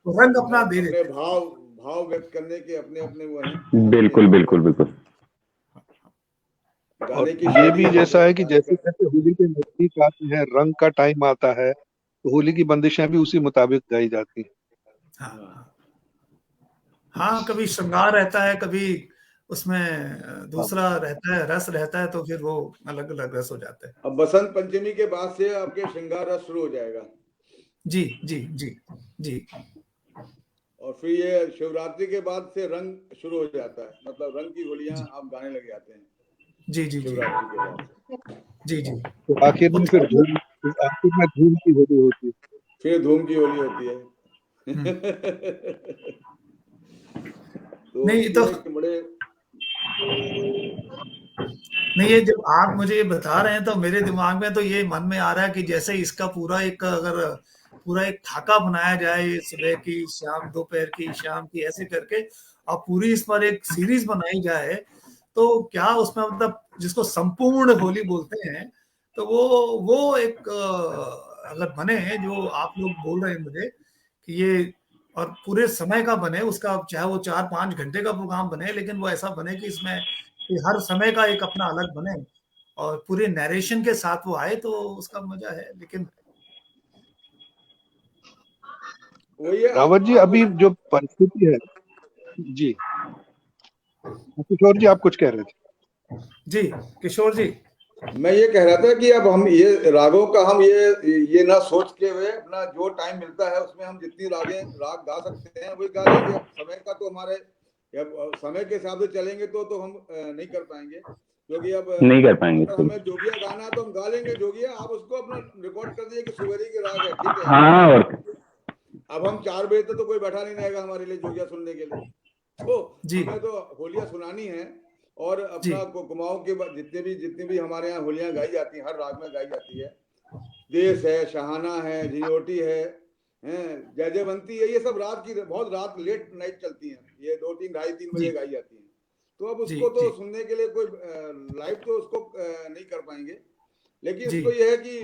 तो रंग अपना दे अपने देते हैं। भाव भाव व्यक्त करने के अपने अपने वो हैं, अपने बिल्कुल वो बिल्कुल बिल्कुल। और गाने की ये शैली भी अलग जैसा है है कि गाने जैसे का। जैसे होली के नजदीक आते हैं, रंग का टाइम आता है, तो होली की बंदिशें भी उसी मुताबिक गाई जाती हैं। हाँ हाँ हाँ हाँ, कभी श्रृंगार रहता है, कभी उसमें हाँ, दूसरा रहता है, रस रहता है, तो फिर वो अलग अलग रस हो जाता है। अब बसंत पंचमी के बाद से आपके श्रृंगार रस शुरू हो जाएगा जी जी जी जी और फिर ये शिवरात्रि के बाद से रंग शुरू हो जाता है, मतलब रंग की होलियां जी आप गाने लग जाते हैं जी जी जी शिवरात्रि के बाद से। जी जी तो आखिर में फिर उत्सव। धूम, आखिर में धूम की होली होती है। फिर धूम की होली होती है। तो नहीं तो उसमें एक बड़े नहीं, ये जब आप मुझे ये बता रहे हैं तो मेरे दिमाग में तो ये मन में आ रहा है कि जैसे इसका पूरा एक, अगर पूरा एक खाका बनाया जाए, सुबह की, शाम, दोपहर की, शाम की, ऐसे करके और पूरी इस पर एक सीरीज बनाई जाए, तो क्या उसमें मतलब जिसको संपूर्ण होली बोलते हैं, तो वो एक अगर बने, जो आप लोग बोल रहे हैं मुझे कि ये, और पूरे समय का बने, उसका चाहे वो 4-5 घंटे का प्रोग्राम बने, लेकिन वो ऐसा बने कि इसमें कि हर समय का एक अपना अलग बने और पूरे नरेशन के साथ वो आए, तो उसका मजा है। लेकिन वही है रावत जी, आप अभी जो परिस्थिति है, जी किशोर जी, आप कुछ कह रहे थे। जी किशोर जी, मैं ये कह रहा था कि अब हम ये रागों का हम ये ना सोच के हुए अपना जो टाइम मिलता है उसमें हम जितनी राग गा सकते हैं वही गा लेंगे। अब समय का तो हमारे, अब समय के हिसाब से चलेंगे तो हम नहीं कर पाएंगे, क्योंकि अब नहीं कर पाएंगे अगर इसको। हमें जोगिया गाना है तो हम गा लेंगे जोगिया, आप उसको अपना रिकॉर्ड कर दीजिए कि सुवेरी के राग है, ठीक है, हम गा हाँ, और लेंगे। अब हम 4 बजे तक तो कोई बैठा नहीं रहेगा हमारे लिए जोगिया सुनने के लिए, तो जी हमें तो होलियां सुनानी है। और जी अपना कुमाऊं के जितने भी हमारे यहाँ होलियां गाई जाती हैं, हर राग में गाई जाती है, देश है, शहाना है, झिंझोटी है, जय जयवंती है, ये सब रात की बहुत रात लेट नाइट चलती हैं, ये 2-3 2:30-3 जी बजे गाई जाती हैं। तो अब जी उसको तो जी सुनने के लिए कोई लाइव तो उसको नहीं कर पाएंगे, लेकिन जी इसको ये है कि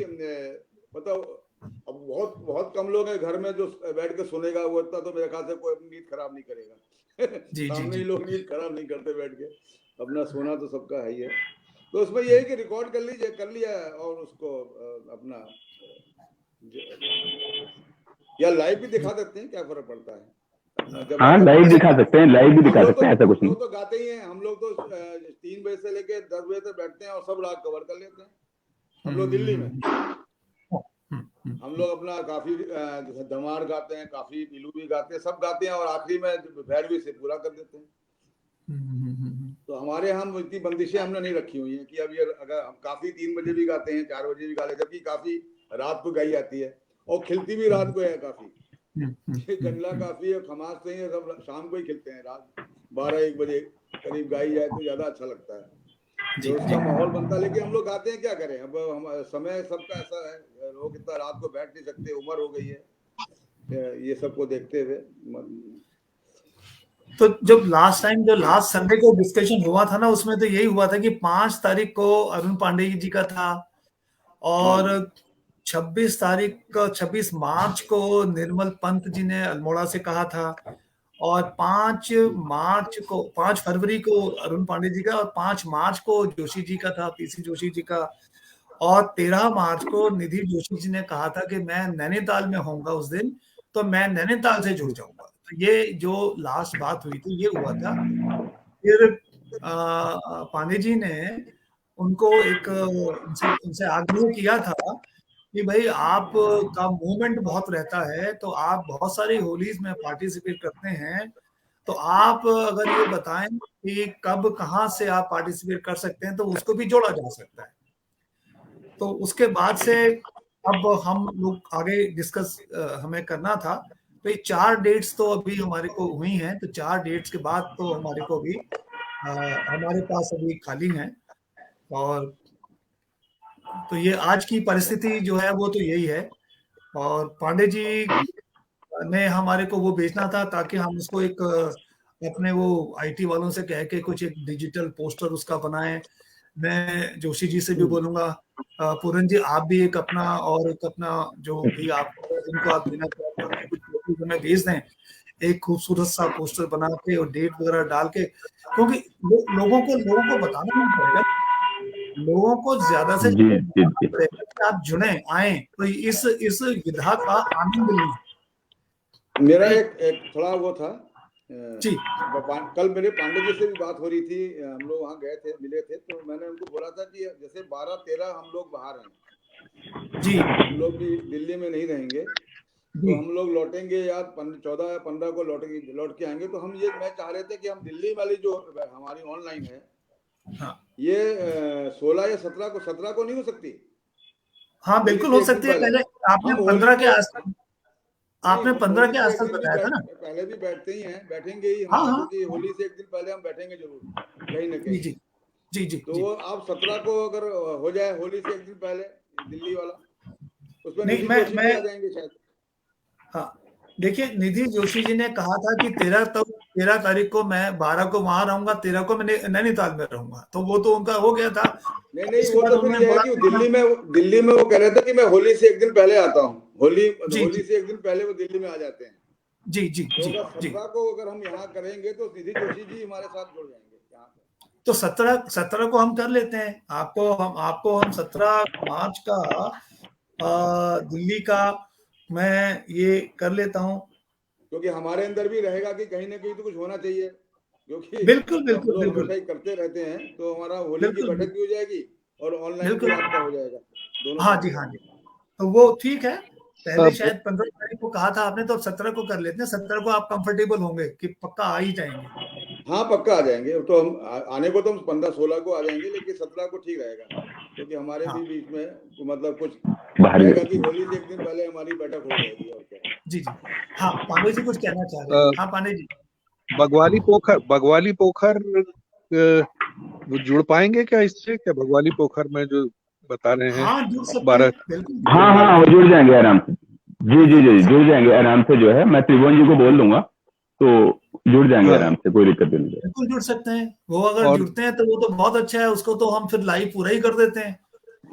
मतलब अब बहुत बहुत कम लोग हैं घर में जो बैठ के सुनेगा, वो इतना तो मेरे ख्याल से कोई अपनी नींद खराब नहीं करेगा। जी जी सामने जी ही लोग नींद खराब नहीं करते बैठ के, अपना सोना तो सबका है ही है। तो उसमें ये है कि रिकॉर्ड कर लीजिए, कर लिया और उसको अपना या लाइव भी दिखा सकते हैं, क्या फर्क पड़ता है अपना, जब हाँ, आप लाइव जैसे दिखा सकते हैं, लाइव भी हम दिखा लोग सकते हैं, ऐसा तो कुछ नहीं। गाते ही हैं, हम लोग तो 3 बजे से लेके 10 बजे तक बैठते हैं और सब राग कवर कर लेते हैं हम लोग दिल्ली में। हम लोग अपना काफी जैसे धमार गाते हैं, काफी पीलू भी गाते हैं, सब गाते हैं और आखिरी में भैरवी से पूरा कर देते हैं। तो हमारे यहाँ इतनी बंदिशें हमने नहीं रखी हुई हैं कि अब ये अगर हम काफी 3 बजे भी गाते हैं, 4 बजे भी गा लेते हैं, जबकि काफी रात को गाई जाती है और खिलती भी रात को है काफी। जंगला काफी है, खमास नहीं है, सब शाम को ही खिलते हैं, रात 12-1 बजे करीब गाई जाए तो ज्यादा अच्छा लगता है, जो उसका माहौल बनता है। लेकिन हम लोग गाते हैं, क्या करें, अब हम समय सबका ऐसा है, लोग इतना रात को बैठ नहीं सकते, उम्र हो गई है, ये सबको देखते हुए। तो जब लास्ट संडे को डिस्कशन हुआ था ना, उसमें तो यही हुआ था कि 5 तारीख को अरुण पांडे जी का था और 26 मार्च को निर्मल पंत जी ने अल्मोड़ा से कहा था और 5 फरवरी को अरुण पांडे जी का और 5 मार्च को जोशी जी का था, पीसी जोशी जी का, और 13 मार्च को निधि जोशी जी ने कहा था कि मैं नैनीताल में होऊंगा उस दिन तो मैं नैनीताल से जुड़ जाऊंगा। तो ये जो लास्ट बात हुई थी ये हुआ था। फिर पांडे जी ने उनको एक उनसे आग्रह किया था कि भाई आप का मूवमेंट बहुत रहता है, तो आप बहुत सारी होलीज में पार्टिसिपेट करते हैं, तो आप अगर ये बताएं कि कब कहाँ से आप पार्टिसिपेट कर सकते हैं तो उसको भी जोड़ा जा सकता है। तो उसके बाद से अब हम लोग आगे डिस्कस हमें करना था। तो ये 4 डेट्स तो अभी हमारे को हुई हैं, तो 4 डेट्स के बाद तो हमारे को भी हमारे पास अभी खाली हैं। और तो ये आज की परिस्थिति जो है वो तो यही है। और पांडे जी ने हमारे को वो भेजना था ताकि हम उसको एक अपने वो आईटी वालों से कह के कुछ एक डिजिटल पोस्टर उसका बनाएं। मैं जोशी जी से भी बोलूंगा, पूरन जी आप भी एक अपना और एक अपना जो भी आप जिनको आप देना चाहते हैं कुछ फोटो हमें भेज दें, एक खूबसूरत सा पोस्टर बना के और डेट वगैरह डाल के, क्योंकि लोगों को बताना नहीं पड़ेगा, लोगों को ज्यादा से जी ज्यादा जी बताना जी पड़ेगा कि आप जुड़े आए तो इस विधा का आनंद लें। मेरा एक थोड़ा वो था जी कल मेरे पांडे जी से भी बात हो रही थी, हम लोग वहाँ गए थे, मिले थे, तो मैंने उनको बोला था कि जैसे 12-13 हम लोग बाहर हैं जी, हम लोग भी दिल्ली में नहीं रहेंगे, तो जी हम लोग लौटेंगे या 14 या 15 को लौट के आएंगे। तो हम ये मैं चाह रहे थे कि हम दिल्ली वाली जो हमारी ऑनलाइन है, हाँ ये 16 या 17 को नहीं हो सकती? हाँ बिल्कुल हो सकती है। पहले आपने हम होली 15 के से आसपास नहीं, आपने हम 15 होली के से एक आसपास दिन भी बताया था ना। पहले भी बैठते ही हैं, बैठेंगे ही हाँ हमारा, हाँ क्योंकि होली से एक दिन पहले हम बैठेंगे जरूर कहीं ना जी कहीं। जी जी जी तो जी। वो आप 17 को अगर हो जाए होली से एक दिन पहले दिल्ली वाला, उसमें नहीं निधि मैं जोशी भी आ जाएंगे शायद। हाँ देखिए, निधि जोशी जी ने कहा था कि 13 तारीख को मैं 12 को वहां रहूंगा, 13 को मैं नैनीताल में रहूंगा, तो वो तो उनका हो गया था। नहीं, उसके वो बाद तो फिर उन्होंने ये है बोला कि कि दिल्ली में वो कह रहे थे कि मैं होली से एक दिन पहले आता हूँ, जी होली जी से एक दिन पहले वो दिल्ली में आ जाते हैं। जी जी तो जी अगर जी। 17 को अगर हम यहाँ करेंगे तो निधि जोशी जी हमारे साथ जुड़ जाएंगे यहाँ पे। तो 17 को हम कर लेते हैं। आपको हम 17 मार्च का दिल्ली का मैं ये कर लेता हूँ। क्योंकि हमारे अंदर भी रहेगा कि कहीं ना कहीं तो कुछ होना चाहिए, क्योंकि बिल्कुल जो हम बिल्कुल लोग बिल्कुल हमेशा ही करते रहते हैं, तो हमारा होली की बिल्कुल बैठक भी हो जाएगी और ऑनलाइन भी बिल्कुल। आपका हो जाएगा, दोनों हाँ काम जी हो हाँ जी, जाएंगे। तो वो ठीक है। पहले अब शायद 15 तारीख को कहा था आपने, तो 17 को कर लेते हैं। 17 को आप कंफर्टेबल होंगे कि पक्का आ ही जाएंगे? हाँ पक्का आ जाएंगे, तो हम आने को तो हम 15-16 को आ जाएंगे, लेकिन 17 को ठीक रहेगा, क्योंकि हमारे भी हाँ बीच में मतलब कुछ बाहर रहेगा कि गए। होली से एक दिन पहले हमारी बैठक हो जाएगी और क्या। जी जी। हाँ पांडे जी कुछ कहना चाह रहे हैं। अ, हाँ पांडे जी। बगवाली पोखर वो जुड़ पाएंगे क्या इससे? क्या बगवाली पोखर में जो बता रहे हैं हाँ जुड़ सकते हैं 12 बिल्कुल। हाँ हाँ वो जुड़ जाएंगे आराम से। जी जी जी जुड़ जाएंगे आराम से, जो है मैं त्रिभुवन जी को बोल दूंगा, तो जुड़ जाएंगे हाँ आराम से, कोई दिक्कत नहीं है। बिल्कुल जुड़ सकते हैं। वो अगर और जुड़ते हैं तो वो तो बहुत अच्छा है, उसको तो हम फिर लाइव पूरा ही कर देते हैं।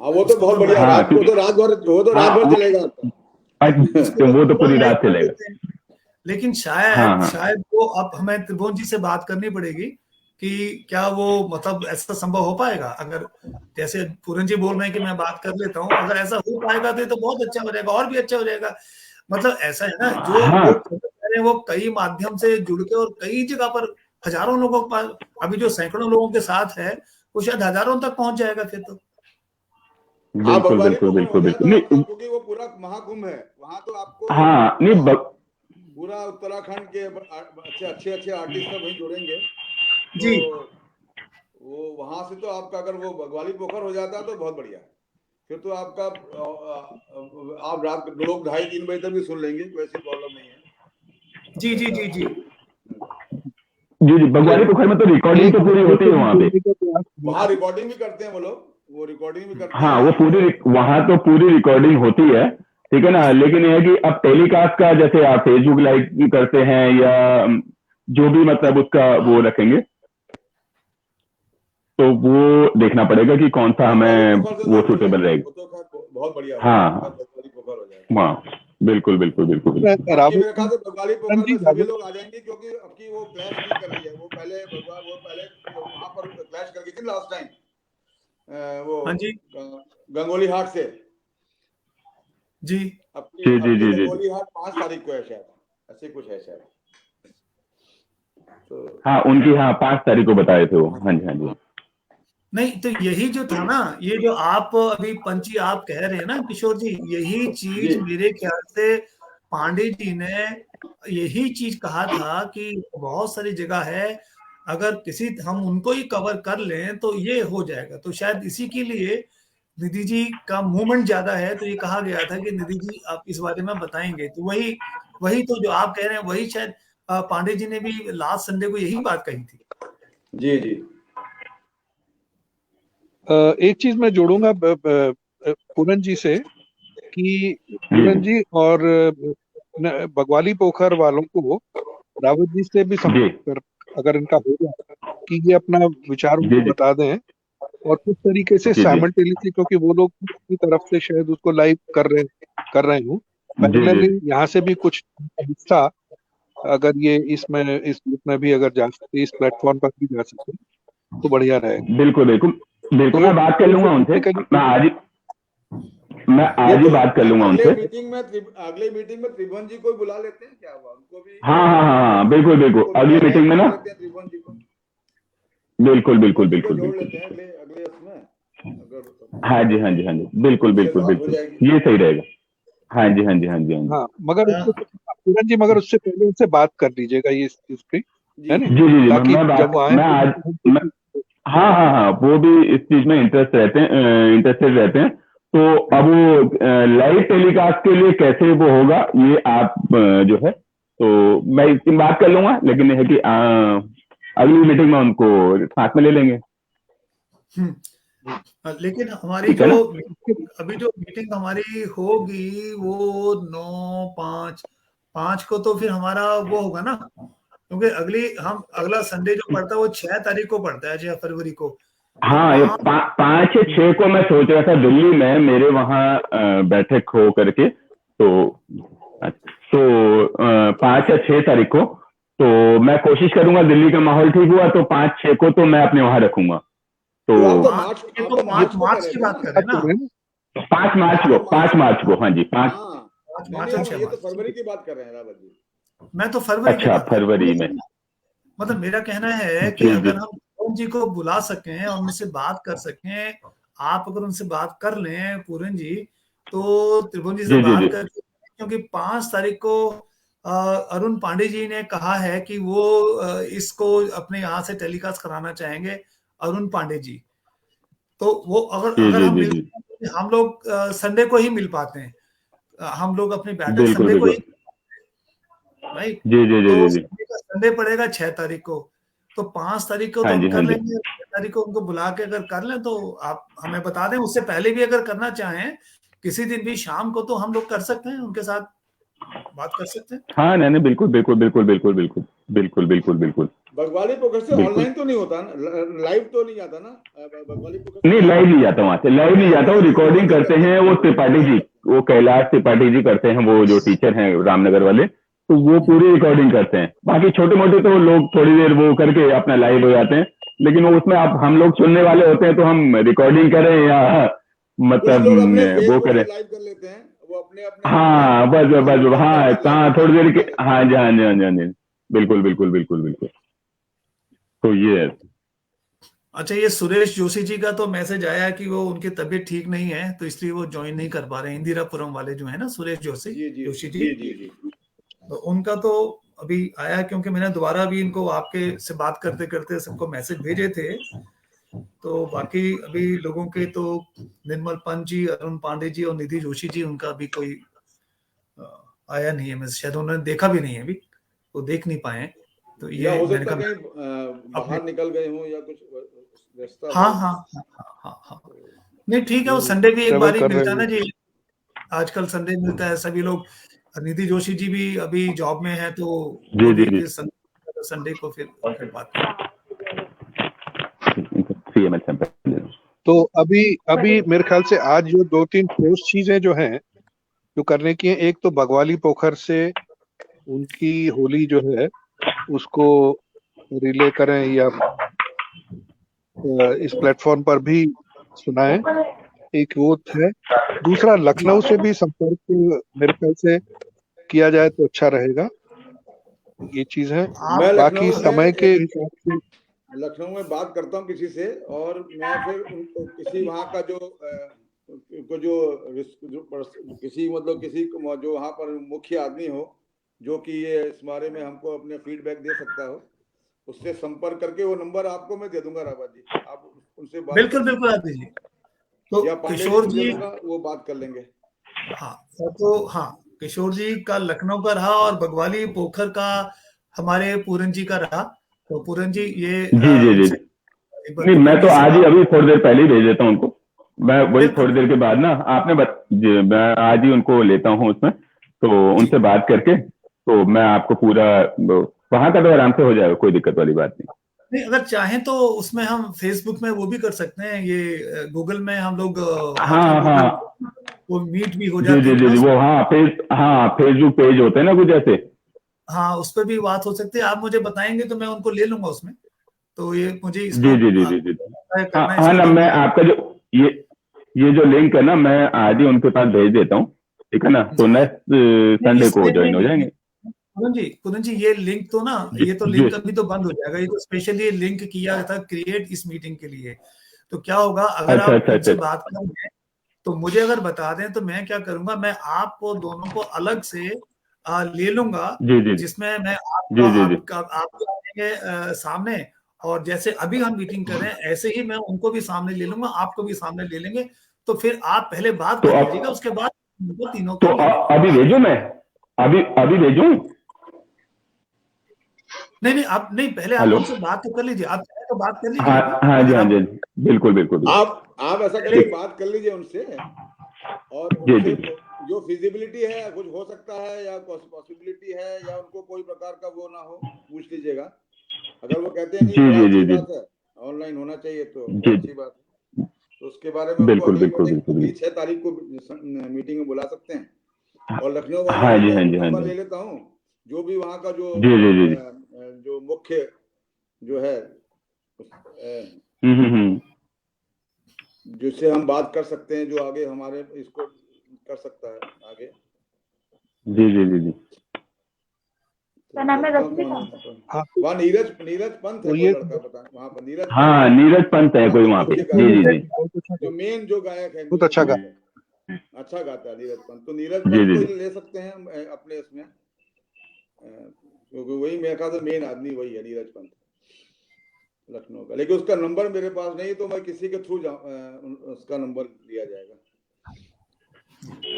हाँ वो तो उसको बहुत तो बढ़िया, लाइव हाँ वो तो रात भर हाँ चलेगा आपका। वो तो पूरा पूरी लाइव रात कर चलेगा। देते हैं। लेकिन हाँ शायद हाँ शायद वो अब हमें त्रिभुवन जी से बात करनी पड़ेगी कि क्या वो मतलब ऐसा संभव हो पाएगा। अगर जैसे पूरन जी बोल रहे हैं कि मैं बात कर लेता हूँ, अगर ऐसा हो पाएगा तो ये तो बहुत अच्छा हो जाएगा, और भी अच्छा हो जाएगा। मतलब ऐसा है ना, जो हाँ लोग खबर कर रहे हैं वो कई माध्यम से जुड़ के और कई जगह पर हजारों लोगों के पास, अभी जो सैकड़ों लोगों के साथ है वो शायद हजारों तक पहुंच जाएगा फिर तो। हाँ बिल्कुल भगवानी बिल्कुल पोखर हो बिल्कुल जाए तो बिल्कुल आपका, नहीं। क्योंकि वो पूरा महाकुंभ है वहां, तो आपको हाँ नहीं पूरा उत्तराखंड के अच्छे अच्छे आर्टिस्ट सब वहीं जुड़ेंगे। तो जी वो वहां से तो आपका अगर वो बगवाली पोखर हो जाता है तो बहुत बढ़िया है। फिर तो आपका आप रात लोग 2:30-3 बजे तक भी सुन लेंगे, कोई ऐसी प्रॉब्लम नहीं है। जी जी जी जी। जी जी बगवाली पोखर में तो रिकॉर्डिंग एक तो पूरी दूसरे होती है को भी वहां पे। जोड़ने का प्रयास वहाँ कीजिए। रिकॉर्डिंग भी करते हैं वो लोग, वो रिकॉर्डिंग भी करते हाँ वो हैं पूरी और वहां तो पूरी रिकॉर्डिंग होती है, ठीक है ना। लेकिन यह है कि अब टेलीकास्ट का जैसे आप फेसबुक लाइव करते हैं या जो भी मतलब उसका वो रखेंगे, तो वो देखना पड़ेगा कि कौन सा बगवाली हमें पोखर से तो वो जुड़ सुटेबल जाएंगे, रहेगा। वो तो खैर बहुत बढ़िया हो हाँ जाएगा, बगवाली पोखर हो जाएगा। हाँ बिल्कुल बिल्कुल बिल्कुल बिल्कुल। बाकी मेरे ख्याल रावत से बंगाली पोखर जी में सभी रावत लोग आ जाएंगे, क्योंकि अब की वो क्लैश नहीं कर रही है। वो पहले वहां पर क्लैश कर गई थी लास्ट टाइम, वो हाँ जी गंगोली हाट से। जी अपनी जी जी जी रंगोली हाट 5 तारीख को है शायद, ऐसे कुछ है शायद। तो हाँ उनकी, हाँ 5 तारीख को बताए थे वो। हाँ जी हाँ जी। नहीं, तो यही जो था ना, ये जो आप अभी पंची आप कह रहे हैं ना किशोर जी, यही चीज जी मेरे ख्याल से पांडे जी ने यही चीज कहा था कि बहुत सारी जगह है, अगर किसी हम उनको ही कवर कर लें तो ये हो जाएगा। तो शायद इसी के लिए निधि जी का मूवमेंट ज्यादा है, तो ये कहा गया था कि निधि जी आप इस बारे में बताएंगे। तो वही वही तो जो आप कह रहे हैं वही शायद पांडे जी ने भी लास्ट संडे को यही बात कही थी। जी जी एक चीज मैं जोड़ूंगा पूरन जी से कि पूरन जी और बगवाली पोखर वालों को रावत जी से भी जी संपर्क कर, अगर इनका हो जाए कि ये अपना विचार जी उनको जी बता दें, और किस तरीके से जी जी साइमल्टेनियसली, क्योंकि वो लोग की तरफ से शायद उसको लाइव कर रहे हूँ, जी जी पैरेलली यहाँ से भी कुछ हिस्सा अगर ये इस ग्रुप में भी अगर जा सकते, इस प्लेटफॉर्म पर भी जा सकते तो बढ़िया रहेगा। बिल्कुल बिल्कुल बिल्कुल, तो मैं बात कर लूंगा उनसे, मैं ये आज ही तो बात कर लूंगा उनसे। अगले मीटिंग में त्रिभुवन जी को बुला लेते हैं क्या, उनको भी हाँ हाँ हाँ हाँ बिल्कुल बिल्कुल, उनको भी अगली मीटिंग में कर ना, लेते हैं, त्रिभुवन जी को बिल्कुल बिल्कुल त्रिभुवन जी को बिल्कुल जोड़ बिल्कुल। लेते हैं अगले अगले उसमें, अगर हाँ जी हाँ जी हाँ जी, बिल्कुल उनसे बिल्कुल बात हो बिल्कुल, जाएगी। ये सही रहेगा। हाँ जी हाँ जी हाँ जी हाँ जी हाँ, मगर पूरन जी, मगर उससे पहले उनसे बात कर लीजिएगा ये इसकी, है जी ना, जी जी जी, ताकि जब वो आए मैं आज तो मैं, हाँ हाँ हाँ, वो भी इस चीज में इंटरेस्टेड रहते हैं। तो अब वो लाइव टेलीकास्ट के लिए कैसे वो होगा, ये आप जो है, तो मैं इसकी बात कर लूंगा, लेकिन ये है कि अगली मीटिंग में उनको साथ में ले लेंगे। लेकिन हमारी ठीक है जो ना? अभी जो मीटिंग हमारी होगी वो 9/5 को, तो फिर हमारा वो होगा ना, क्योंकि अगला संडे जो पड़ता है वो 6 तारीख को पड़ता है, 6 फरवरी को। तो हाँ, ये 5 या 6 को मैं सोच रहा था दिल्ली में मेरे वहाँ बैठक हो करके, तो 5 या 6 तारीख को, तो मैं कोशिश करूंगा, दिल्ली का माहौल ठीक हुआ तो 5-6 को तो मैं अपने वहां रखूंगा। तो तो मार्च मार्च को मार्च की कह बात रहे कर रहे हैं ना, 5 मार्च को, 5 मार्च को, हाँ जी 5। हाँ मार्च और 6 ये तो मार्च। फरवरी की बात कर रहे हैं रावत जी। मैं तो फरवरी की अच्छा, बात कर रहा फरवरी में। हूँ। मतलब मेरा कहना है कि जी जी अगर हम पूरन जी को बुला सकें और उनसे बात कर सकें, आप अगर उनसे बात कर लें पूरन जी, तो त्रिभुवन जी से जी जी बात जी करके, क्योंकि 5 तारीख को अरुण पांडे जी ने कहा है कि वो इसको अपने यहाँ से टेलीकास्ट कराना चाहेंगे, अरुण पांडे जी। तो वो अगर जी अगर जी हम जी मिल, जी, हम लोग संडे को ही मिल पाते हैं, हम लोग अपनी बैठक बिल्कुल संडे को ही, बिल्कुल, राइट। जी जी जी तो जी जी, संडे पड़ेगा 6 तारीख को, तो 5 तारीख को तो हाँ हम जी हाँ कर जी, लेंगे, 6 तारीख को उनको बुला के अगर कर लें तो आप हमें बता दें। उससे पहले भी अगर करना चाहें किसी दिन भी शाम को, तो हम लोग कर सकते हैं, उनके साथ बात कर सकते हैं। हाँ नहीं नहीं, बिल्कुल बिल्कुल बिल्कुल बिल्कुल बिल्कुल बिल्कुल बिल्कुल बिल्कुल बगवाली पोखर से बिल्कुल। ऑनलाइन तो नहीं होता ना, लाइव तो नहीं आता ना बगवाली पोखर नहीं, से? लाइव नहीं जाता वहां से, लाइव नहीं जाता, वो रिकॉर्डिंग करते हैं वो त्रिपाठी जी, वो कैलाश त्रिपाठी जी करते हैं, वो जो टीचर हैं रामनगर वाले, तो वो पूरी रिकॉर्डिंग करते हैं। बाकी छोटे मोटे तो लोग थोड़ी देर वो करके अपना लाइव हो जाते हैं, लेकिन वो उसमें आप हम लोग सुनने वाले होते हैं, तो हम रिकॉर्डिंग करें या कुछ मतलब लोग अपने वो फेसबुक करें। पे लाइव कर लेते हैं, वो अपने अपने हाँ बस बस अकाउंट बस, लॉग हाँ करके कहाँ लाइव थोड़ी देर के, लेते हैं। हाँ जी हाँ जी हाँ जी हाँ जी, बिल्कुल बिल्कुल बिल्कुल बिल्कुल, तो ये है। अच्छा, ये सुरेश जोशी जी का तो मैसेज आया कि वो उनकी तबीयत ठीक नहीं है, तो इसलिए वो ज्वाइन नहीं कर पा रहे हैं। इंदिरापुरम वाले जो है ना, सुरेश जोशी जी जी जोशी जी जी, जी जी तो उनका तो अभी आया, क्योंकि मैंने दोबारा भी इनको आपके से बात करते करते सबको मैसेज भेजे थे। तो बाकी अभी लोगों के तो निर्मल पंत जी, अरुण पांडे जी और निधि जोशी जी, उनका अभी कोई आया नहीं है मैसेज, शायद उन्होंने देखा भी नहीं है अभी, वो देख नहीं पाए हैं। तो या ये हो मैंने सकता कहा कहीं अपने, बाहर निकल गए हों या कुछ व्यस्तता हाँ हो। हाँ हाँ हाँ हाँ हाँ, नहीं ठीक है, वो संडे भी एक ट्रेवल बार ही कर मिलता रहे है ना हैं। जी, आजकल संडे मिलता है सभी लोग। निधि जोशी जी भी अभी जॉब में है, तो जी वो जी भी जी, फिर संडे को फिर बात करें। CMS sample. तो अभी अभी मेरे ख्याल से आज जो 2-3 ठोस चीजें जो हैं जो करने की हैं, एक तो बगवाली पोखर से उनकी होली जो है उसको रिले करें या इस प्लेटफॉर्म पर भी सुनाएं, एक वो है। दूसरा, लखनऊ से भी संपर्क मेरे ख्याल से किया जाए तो अच्छा रहेगा, ये चीज है। मैं बाकी समय के हिसाब से लखनऊ में बात करता हूँ किसी से, और मैं फिर उनको किसी वहाँ का जो किसी मतलब किसी जो वहाँ पर मुख्य आदमी हो जो कि ये इस बारे में हमको अपने फीडबैक दे सकता हो, उससे संपर्क करके वो नंबर आपको मैं दे दूंगा रावत जी, आप उनसे बात बिल्कुल बिल्कुल आदि जी। तो या पांडे किशोर को जी, दे दूंगा, वो बात कर लेंगे। हाँ तो हाँ, किशोर जी का लखनऊ का रहा और बगवाली पोखर का हमारे पूरन जी का रहा। तो पूरन जी ये जी जी जी एक बार नहीं, मैं तो तेजी से आज ही अभी थोड़ी देर पहले ही भेज देता हूँ उनको। मैं वही बिल्कुल थोड़ी देर के बाद ना जी, मैं आज ही उनको लेता हूँ उसमें, तो उनसे बात करके तो मैं आपको पूरा वहां का तो आराम से हो जाएगा, कोई दिक्कत वाली बात नहीं। नहीं, अगर चाहें तो उसमें हम फेसबुक में वो भी कर सकते हैं, ये गूगल में हम लोग हाँ हाँ वो मीट भी हो जी जाती जी है जी जी, प्लस। वो हाँ फेसबुक पेज होते हैं ना कुछ ऐसे, हाँ उस पर भी बात हो सकती है। आप मुझे बताएंगे तो मैं उनको ले लूंगा उसमें। तो ये मुझे इसको जी जी जी जी जी हाँ करना है, हाँ इसके ना, लिए मैं मुझे आपका ये जो लिंक है ना, मैं आज ही उनके पास भेज देता हूँ, ठीक है ना, तो नेक्स्ट नहीं, संडे को इसमें ज्वाइन हो जाएंगे। पूरन जी ये लिंक तो ना, जी ये तो जी लिंक अभी तो बंद हो जाएगा। ये तो स्पेशली लिंक किया था क्रिएट इस मीटिंग के लिए। तो क्या होगा अगर अच्छा आप अच्छा उनसे अच्छा बात करेंगे तो मुझे अगर बता दें तो मैं क्या करूंगा, मैं आपको दोनों को अलग से ले लूंगा, जी जी जिसमें मैं जी जी जी आपको आएंगे सामने, और जैसे अभी हम मीटिंग कर रहे हैं ऐसे ही मैं उनको भी सामने ले लूंगा, आपको भी सामने ले लेंगे। तो फिर आप पहले बात तो कर अब लीजिएगा, उसके बाद उनको तीनों तो को ले लेंगे। अभी भेजूं मैं, अभी भेजूं? नहीं आप नहीं, पहले आप हेलो, उनसे बात तो कर लीजिए, आप चाहे तो बात कर लीजिए हाँ अभी। हाँ जी अगर हाँ आप जी हाँ जी, बिल्कुल बिल्कुल बिल्कुल। आप ऐसा करिए, ठीक, बात कर लीजिए उनसे, और जी उनसे जी जो फिजिबिलिटी है, कुछ हो सकता है या पॉसिबिलिटी है या उनको कोई प्रकार का वो ना हो, पूछ लीजिएगा। अगर वो कहते हैं नहीं जी बड़ा जी अच्छी जी जी बात है, ऑनलाइन होना चाहिए, तो जी अच्छी बात है। तो उसके बारे में उनको बिल्कुल अभी बिल्कुल बिल्कुल अभी बिल्कुल। 6 तारीख को मीटिंग में बुला सकते हैं। और लखनऊ वालों हाँ का जी मैं हाँ जी हाँ नंबर जी ले लेता हूँ, जो भी वहाँ का जी जी जी जी जो मुख्य जो है हम्म, जिससे हम बात कर सकते हैं, जो आगे हमारे इसको कर सकता है आगे। जी जी जी जी क्या नाम है हाँ, वहाँ नीरज पंत है तो कोई ये लड़का, पता वहाँ पर नीरज पंत हाँ, नीरज पंत है वहाँ कोई के वहाँ पे, मुख्य जी जी गायक, जी बहुत अच्छा जो मेन जो गायक है, बहुत अच्छा गा अच्छा गाता है नीरज पंत। तो नीरज जी पंत जी को जी ले सकते हैं अपने इसमें, क्योंकि वही मेरे ख्याल से मेन आदमी वही है, नीरज पंत लखनऊ का। लेकिन उसका नंबर मेरे पास नहीं, तो मैं किसी के थ्रू उसका नंबर लिया जाएगा।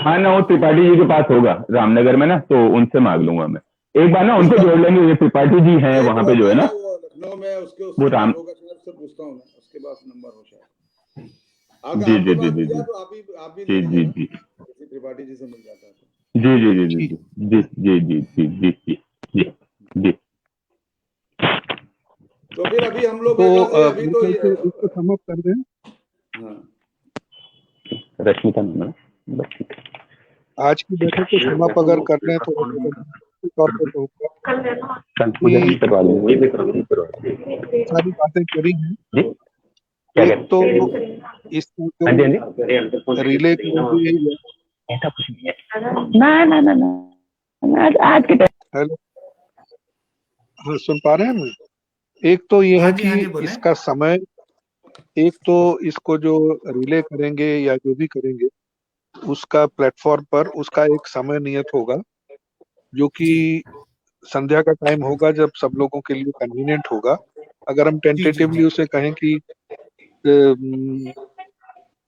हाँ ना, वो त्रिपाठी जी के पास होगा रामनगर में ना, तो उनसे मांग लूंगा मैं। एक बार ना उनको जोड़ लेंगे, ये त्रिपाठी जी हैं वहाँ पे जो है ना, वो लखनऊ में उसके वो पास राम, होगा शायद, से पूछता हूँ मैं, उसके पास नंबर हो शायद। अगर जी आपके जी जी पास जी मिल जाए जी तो आप भी ले जी जी लीजिएगा, जी किसी त्रिपाठी जी से मिल जाता है तो। जी जी जी जी जी जी जी जी जी जी जी जी। तो फिर अभी हम लोग तो मेरे ख्याल से अभी मेरे तो ख्याल से इसको सम अप कर दें। हाँ, रश्मिता नाम है ना, बस ठीक है। आज की बैठक को सम अप अगर कर लें तो तौर पर कहूँगा कल पूजा कि नहीं करवा लेंगे, वही भी करवा लेंगे। सारी बातें करी हैं। जी क्या एक तो इसका हाँ जी जो रिले करेंगे, ऐसा कुछ नहीं है ना ना ना ना, आज के हेलो, हाँ सुन पा रहे हैं ना? एक तो ये है कि हाँ जी बोलें। इसका समय, एक तो इसको जो रिले करेंगे या जो भी करेंगे उसका प्लेटफॉर्म पर उसका एक समय नियत होगा, जो कि संध्या का टाइम होगा जब सब लोगों के लिए कन्वीनियंट होगा। अगर हम टेंटेटिवली उसे कहें कि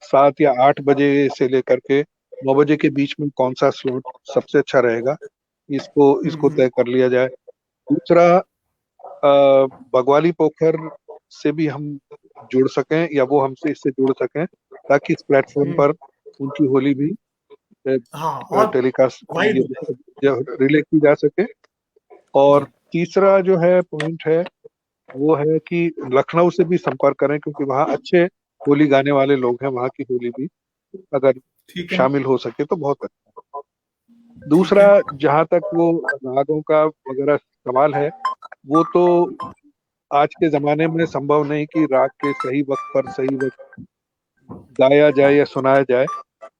7 या 8 बजे से लेकर के 9 बजे के बीच में कौन सा स्लॉट सबसे अच्छा रहेगा, इसको तय कर लिया जाए। दूसरा, बगवाली पोखर से भी हम जुड़ सकें या वो हमसे इससे जुड़ सकें, ताकि इस प्लेटफॉर्म पर उनकी होली भी हाँ, और टेलीकास्ट वाइड रिले की जा सके। और तीसरा जो है पॉइंट है वो है कि लखनऊ से भी संपर्क करें, क्योंकि वहाँ अच्छे होली गाने वाले लोग हैं, वहाँ की होली भी अगर ठीक है, शामिल हो सके तो बहुत अच्छा। ठीक दूसरा, है। जहाँ तक वो रागों का वगैरह सवाल है, वो तो आज के जमाने में संभव नहीं कि राग के सही वक्त पर सही वक्त गाया जाए या सुनाया जाए।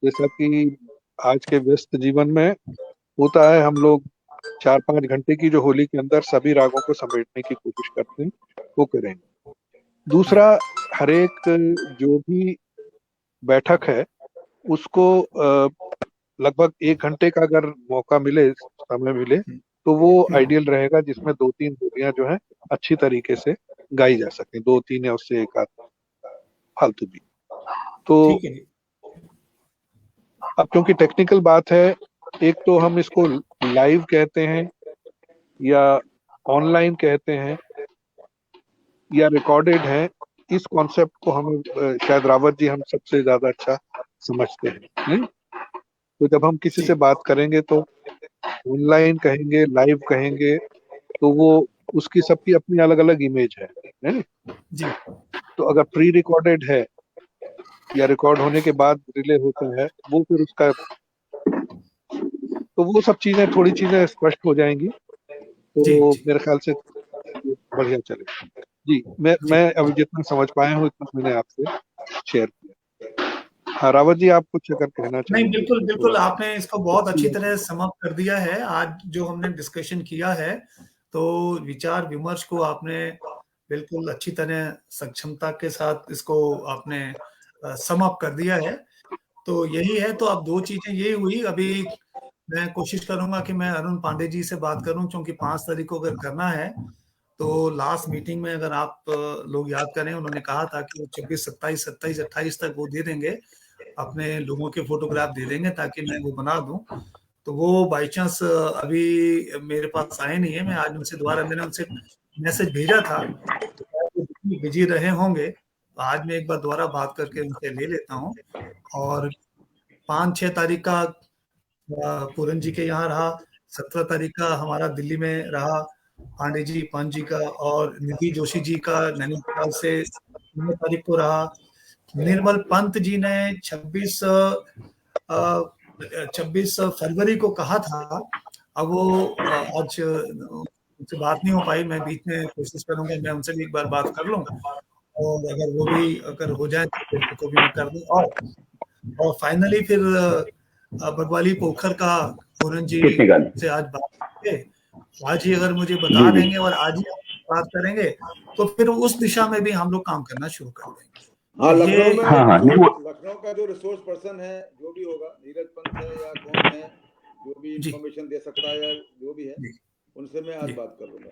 जैसा कि आज के व्यस्त जीवन में होता है, हम लोग 4-5 घंटे की जो होली के अंदर सभी रागों को समेटने की कोशिश करते हैं, वो करेंगे। दूसरा, हर एक जो भी बैठक है उसको लगभग 1 घंटे का अगर मौका मिले, समय मिले, तो वो आइडियल रहेगा, जिसमें 2-3 बोलियां जो है अच्छी तरीके से गाई जा सके, 2-3 या उससे एक आध फालतू भी। तो ठीक है जी। अब क्योंकि टेक्निकल बात है, एक तो हम इसको लाइव कहते हैं या ऑनलाइन कहते हैं या रिकॉर्डेड है, इस कॉन्सेप्ट को हम शायद रावत जी हम सबसे ज्यादा अच्छा समझते हैं, नहीं? तो जब हम किसी जी से बात करेंगे तो ऑनलाइन कहेंगे, लाइव कहेंगे, तो वो उसकी सबकी अपनी अलग अलग इमेज है नहीं? जी तो अगर प्री रिकॉर्डेड है या रिकॉर्ड होने के बाद रिले होता है, वो फिर उसका, तो वो सब चीजें, थोड़ी चीजें स्पष्ट हो जाएंगी, जी तो जी मेरे ख्याल से बढ़िया चलेगा। जी, मैं जी। अभी जितना समझ पाया हूँ इतना मैंने आपसे शेयर किया। हाँ, रावत जी, आप कुछ अगर कहना नहीं, चाहें तो बिल्कुल, इसमें थोड़ा बिल्कुल, आपने इसको बहुत अच्छी सा। तरह सम अप कर दिया है। आज जो हमने डिस्कशन किया है, तो विचार-विमर्श को आपने बिल्कुल अच्छी तरह सक्षमता के साथ इसको आपने सम अप कर दिया है। तो यही है, तो अब 2 चीज़ें ये हुई, अभी मैं कोशिश करूँगा कि मैं अरुण पांडे जी से बात करूँ, क्योंकि 5 तारीख को अगर करना है, तो लास्ट मीटिंग में अगर आप लोग याद करें, उन्होंने कहा था कि वो 26, 27, 27, 28 तक वो दे देंगे, अपने लोगों के फोटोग्राफ दे देंगे ताकि मैं वो बना दूं। तो वो बाई चांस अभी मेरे पास आए नहीं है। मैं आज उनसे दोबारा, मैंने उनसे मैसेज भेजा था, बिजी रहे होंगे, तो आज मैं एक बार दोबारा बात करके उनसे ले लेता हूँ। और 5-6 तारीख का पूरन जी के यहाँ रहा, 17 तारीख का हमारा दिल्ली में रहा, पांडे जी, पंत जी का, और निधि जोशी जी का नैनीताल से 9 तारीख को रहा। निर्मल पंत जी ने 26 फरवरी को कहा था। अब वो आज उनसे बात नहीं हो पाई। मैं बीच में कोशिश करूंगा, मैं उनसे भी एक बार बात कर लूं, और अगर वो भी अगर हो जाए तो फिर उनको भी मैं कर दूं। और फाइनली फिर बगवाली पोखर का पूरन जी कितने गाने? से आज बात करके, आज ही अगर मुझे जी बता जी देंगे और आज ही बात करेंगे, तो फिर उस दिशा में भी हम लोग काम करना शुरू कर देंगे। हाँ, तो लखनऊ ये में हाँ हाँ नहीं वो लखनऊ का जो रिसोर्स पर्सन है, जो भी होगा, नीरज पंत है या कौन है, जो भी जी इंफॉर्मेशन दे सकता है या जो भी है, जी उनसे मैं आज जी बात कर लूंगा।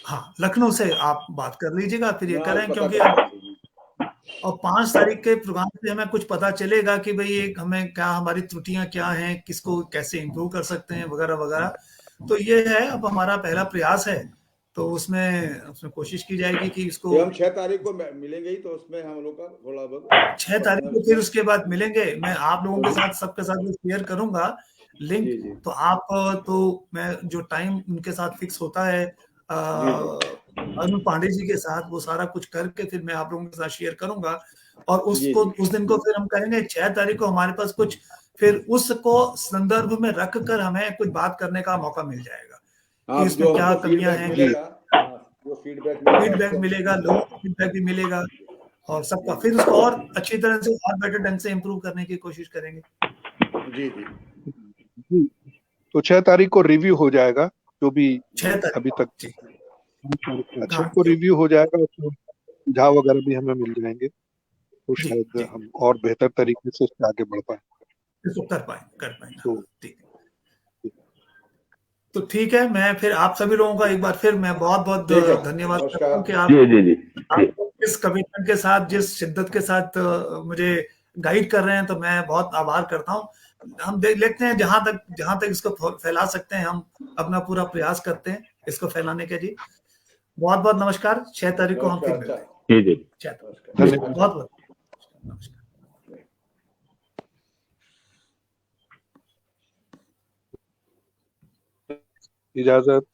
हाँ, लखनऊ से आप बात कर लीजिएगा, फिर ये मैं आज करें, पता क्योंकि कर अब लूंगा। और 5 तारीख के प्रोग्राम से हमें कुछ पता चलेगा कि भाई एक हमें क्या, हमारी त्रुटियां क्या हैं, किसको कैसे इम्प्रूव कर सकते हैं, वगैरह वगैरह। तो ये है, अब हमारा पहला प्रयास है, तो उसमें उसमें कोशिश की जाएगी कि इसको ये हम 6 तारीख को मिलेंगे ही, तो उसमें हम लोग का थोड़ा बहुत 6 तारीख पर्सनल को फिर उसमें। उसके बाद मिलेंगे। मैं आप लोगों के साथ, सबके साथ शेयर करूंगा लिंक। जी जी तो आप तो मैं जो टाइम उनके साथ फिक्स होता है जी जी अरुण पांडे जी के साथ, वो सारा कुछ करके फिर मैं आप लोगों के साथ शेयर करूंगा। और जी उसको जी उस दिन को फिर हम करेंगे 6 तारीख को हमारे पास कुछ, फिर उसको संदर्भ में रख कर हमें कुछ बात करने का मौका मिल जाएगा कि हाँ, इसमें जो क्या हमको कमियां फीडबैक हैं, जी मिलेगा, हाँ, जो फीडबैक मिलेगा फीडबैक उसको हम मिलेगा, यूज लोगों करेंगे। का फीडबैक भी मिलेगा, और सबका जी फिर जी उसको और अच्छी तरह से, और बेटर ढंग से इम्प्रूव करने की कोशिश करेंगे। जी जी जी, तो 6 तारीख को रिव्यू हो जाएगा, जो भी 6 तारीख अभी तक जी 6 हाँ को रिव्यू हो जाएगा, उसमें सुझाव वगैरह भी हमें मिल जाएंगे, तो जी शायद जी हम और बेहतर तरीके से उससे आगे बढ़ पाए। इसको कर पाएंगे तो हाँ, ठीक। तो ठीक है, मैं फिर आप सभी लोगों का एक बार फिर मैं बहुत ठीक है, बहुत धन्यवाद करता हूँ कि नमस्कार। जी जी जी जी आप जिस कमिटमेंट के साथ, जिस शिद्दत के साथ मुझे गाइड कर रहे हैं, तो मैं बहुत आभार करता हूँ। हम देख लेते हैं, जहां तक इसको फैला सकते हैं, हम अपना पूरा प्रयास करते हैं इसको फैलाने के लिए। बहुत बहुत नमस्कार। 6 तारीख को हम फिर नमस्कार, मिलते अच्छा, हैं। जी जी 6 तारीख। नमस्कार, जी, धन्यवाद, अच्छा। बहुत बहुत नमस्कार। इजाजत।